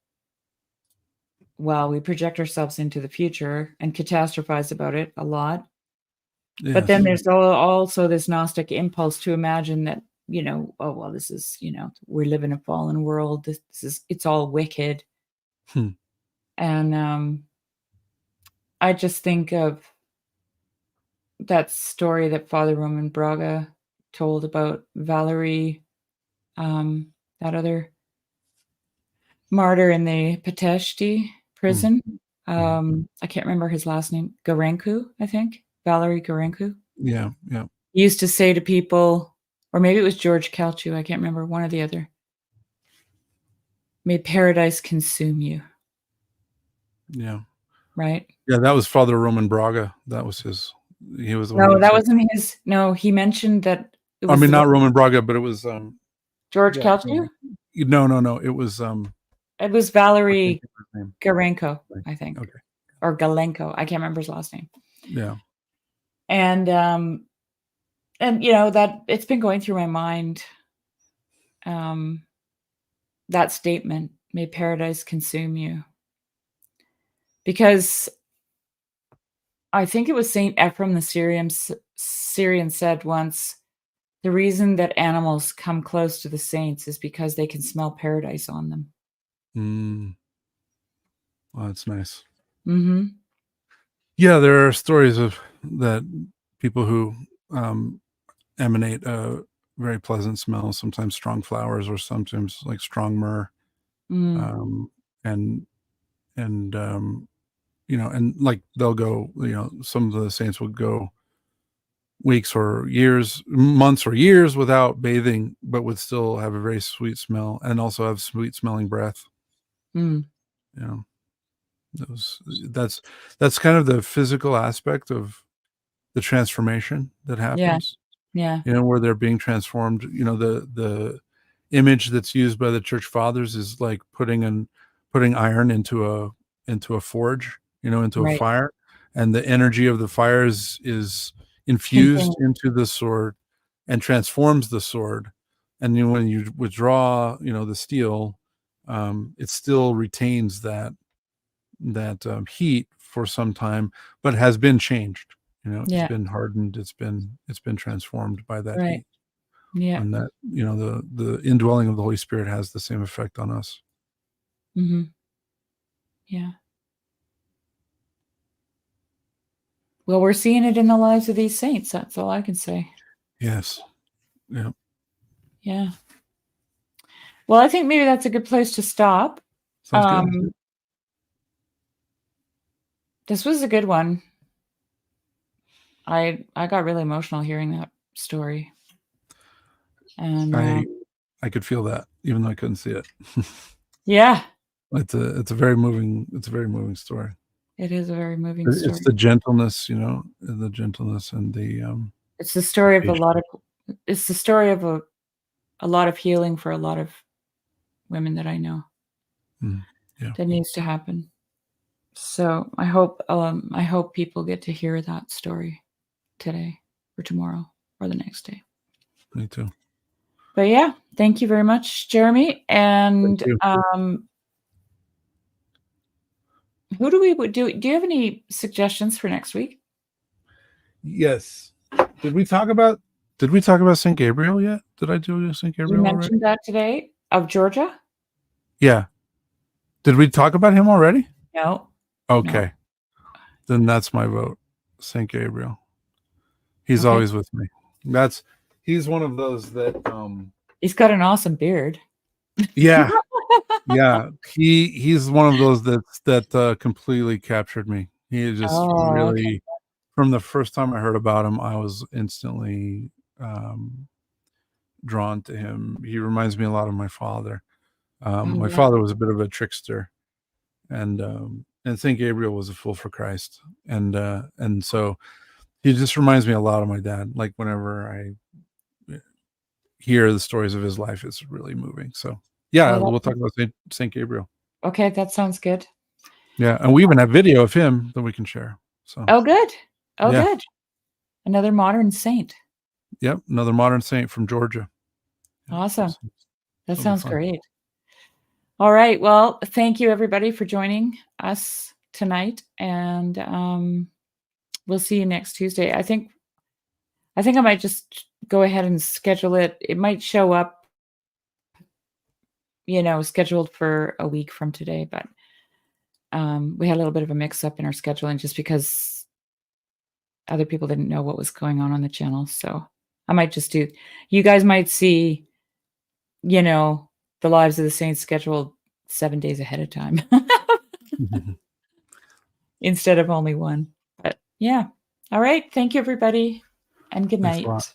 well, we project ourselves into the future and catastrophize about it a lot. Yes. But then there's also this Gnostic impulse to imagine that, oh, well, this is, we live in a fallen world. It's all wicked. And I just think of that story that Father Roman Braga told about Valerie, that other martyr in the Pitești prison. I can't remember his last name. Gurencu, I think. Valerie Gurencu. Yeah. He used to say to people, or maybe it was George Calciu, I can't remember, one or the other, may paradise consume you. Yeah. Right? Yeah, that was Father Roman Braga. That was his. He was the one. No, that wasn't his. No, he mentioned that it was. I mean, not Roman Braga, but it was George yeah, Calciu. No. It was It was Valerie name. Gurencu, I think, Okay. or Galenko. I can't remember his last name. Yeah. And that it's been going through my mind. That statement, "May paradise consume you," because I think it was Saint Ephrem the Syrian said once, the reason that animals come close to the saints is because they can smell paradise on them. Well, that's nice. Mm-hmm. Yeah, there are stories of that people who emanate a very pleasant smell, sometimes strong flowers or sometimes like strong myrrh. And and like they'll go, some of the saints would go weeks or years, months or years without bathing, but would still have a very sweet smell and also have sweet smelling breath. That's kind of the physical aspect of the transformation that happens. Yeah. Where they're being transformed. The image that's used by the church fathers is like putting iron into a forge, into a Right. fire, and the energy of the fire is infused into the sword and transforms the sword. And when you withdraw, the steel, it still retains that heat for some time, but has been changed. It's been hardened. It's been transformed by that heat. Yeah. And that, the indwelling of the Holy Spirit has the same effect on us. Mm-hmm. Yeah. Well, we're seeing it in the lives of these saints. That's all I can say. Yes. Yeah. Yeah. Well, I think maybe that's a good place to stop. Sounds good. This was a good one. I got really emotional hearing that story. And I could feel that, even though I couldn't see it. Yeah. It's a very moving story. It is a very moving story. It's the gentleness, the gentleness and the it's the story of it's the story of a lot of healing for a lot of women that I know. Yeah. That needs to happen. So I hope people get to hear that story today or tomorrow or the next day. Me too. But yeah, thank you very much, Jeremy. And who do we do? Do you have any suggestions for next week? Yes. Did we talk about St. Gabriel yet? Did I do St. Gabriel You mentioned that today of Georgia? Yeah. Did we talk about him already? No. Okay. No. Then that's my vote. St. Gabriel. He's always with me. He's one of those that he's got an awesome beard. Yeah. Yeah. He's one of those that completely captured me. He just really from the first time I heard about him, I was instantly drawn to him. He reminds me a lot of my father. My father was a bit of a trickster, and St. Gabriel was a fool for Christ, and so he just reminds me a lot of my dad. Like whenever I hear the stories of his life, it's really moving. So yeah, we'll talk about St. Gabriel. Okay, that sounds good. Yeah, and we even have video of him that we can share. So good. Good. Another modern saint. Yep, another modern saint from Georgia. Awesome. That sounds great. All right. Well, thank you everybody for joining us tonight, and we'll see you next Tuesday. I think I might just go ahead and schedule it. It might show up, scheduled for a week from today, but we had a little bit of a mix up in our scheduling just because other people didn't know what was going on the channel. So I might just do, you guys might see, you know, the Lives of the Saints scheduled 7 days ahead of time instead of only one. But yeah. All right. Thank you, everybody. And good Thanks a lot. night.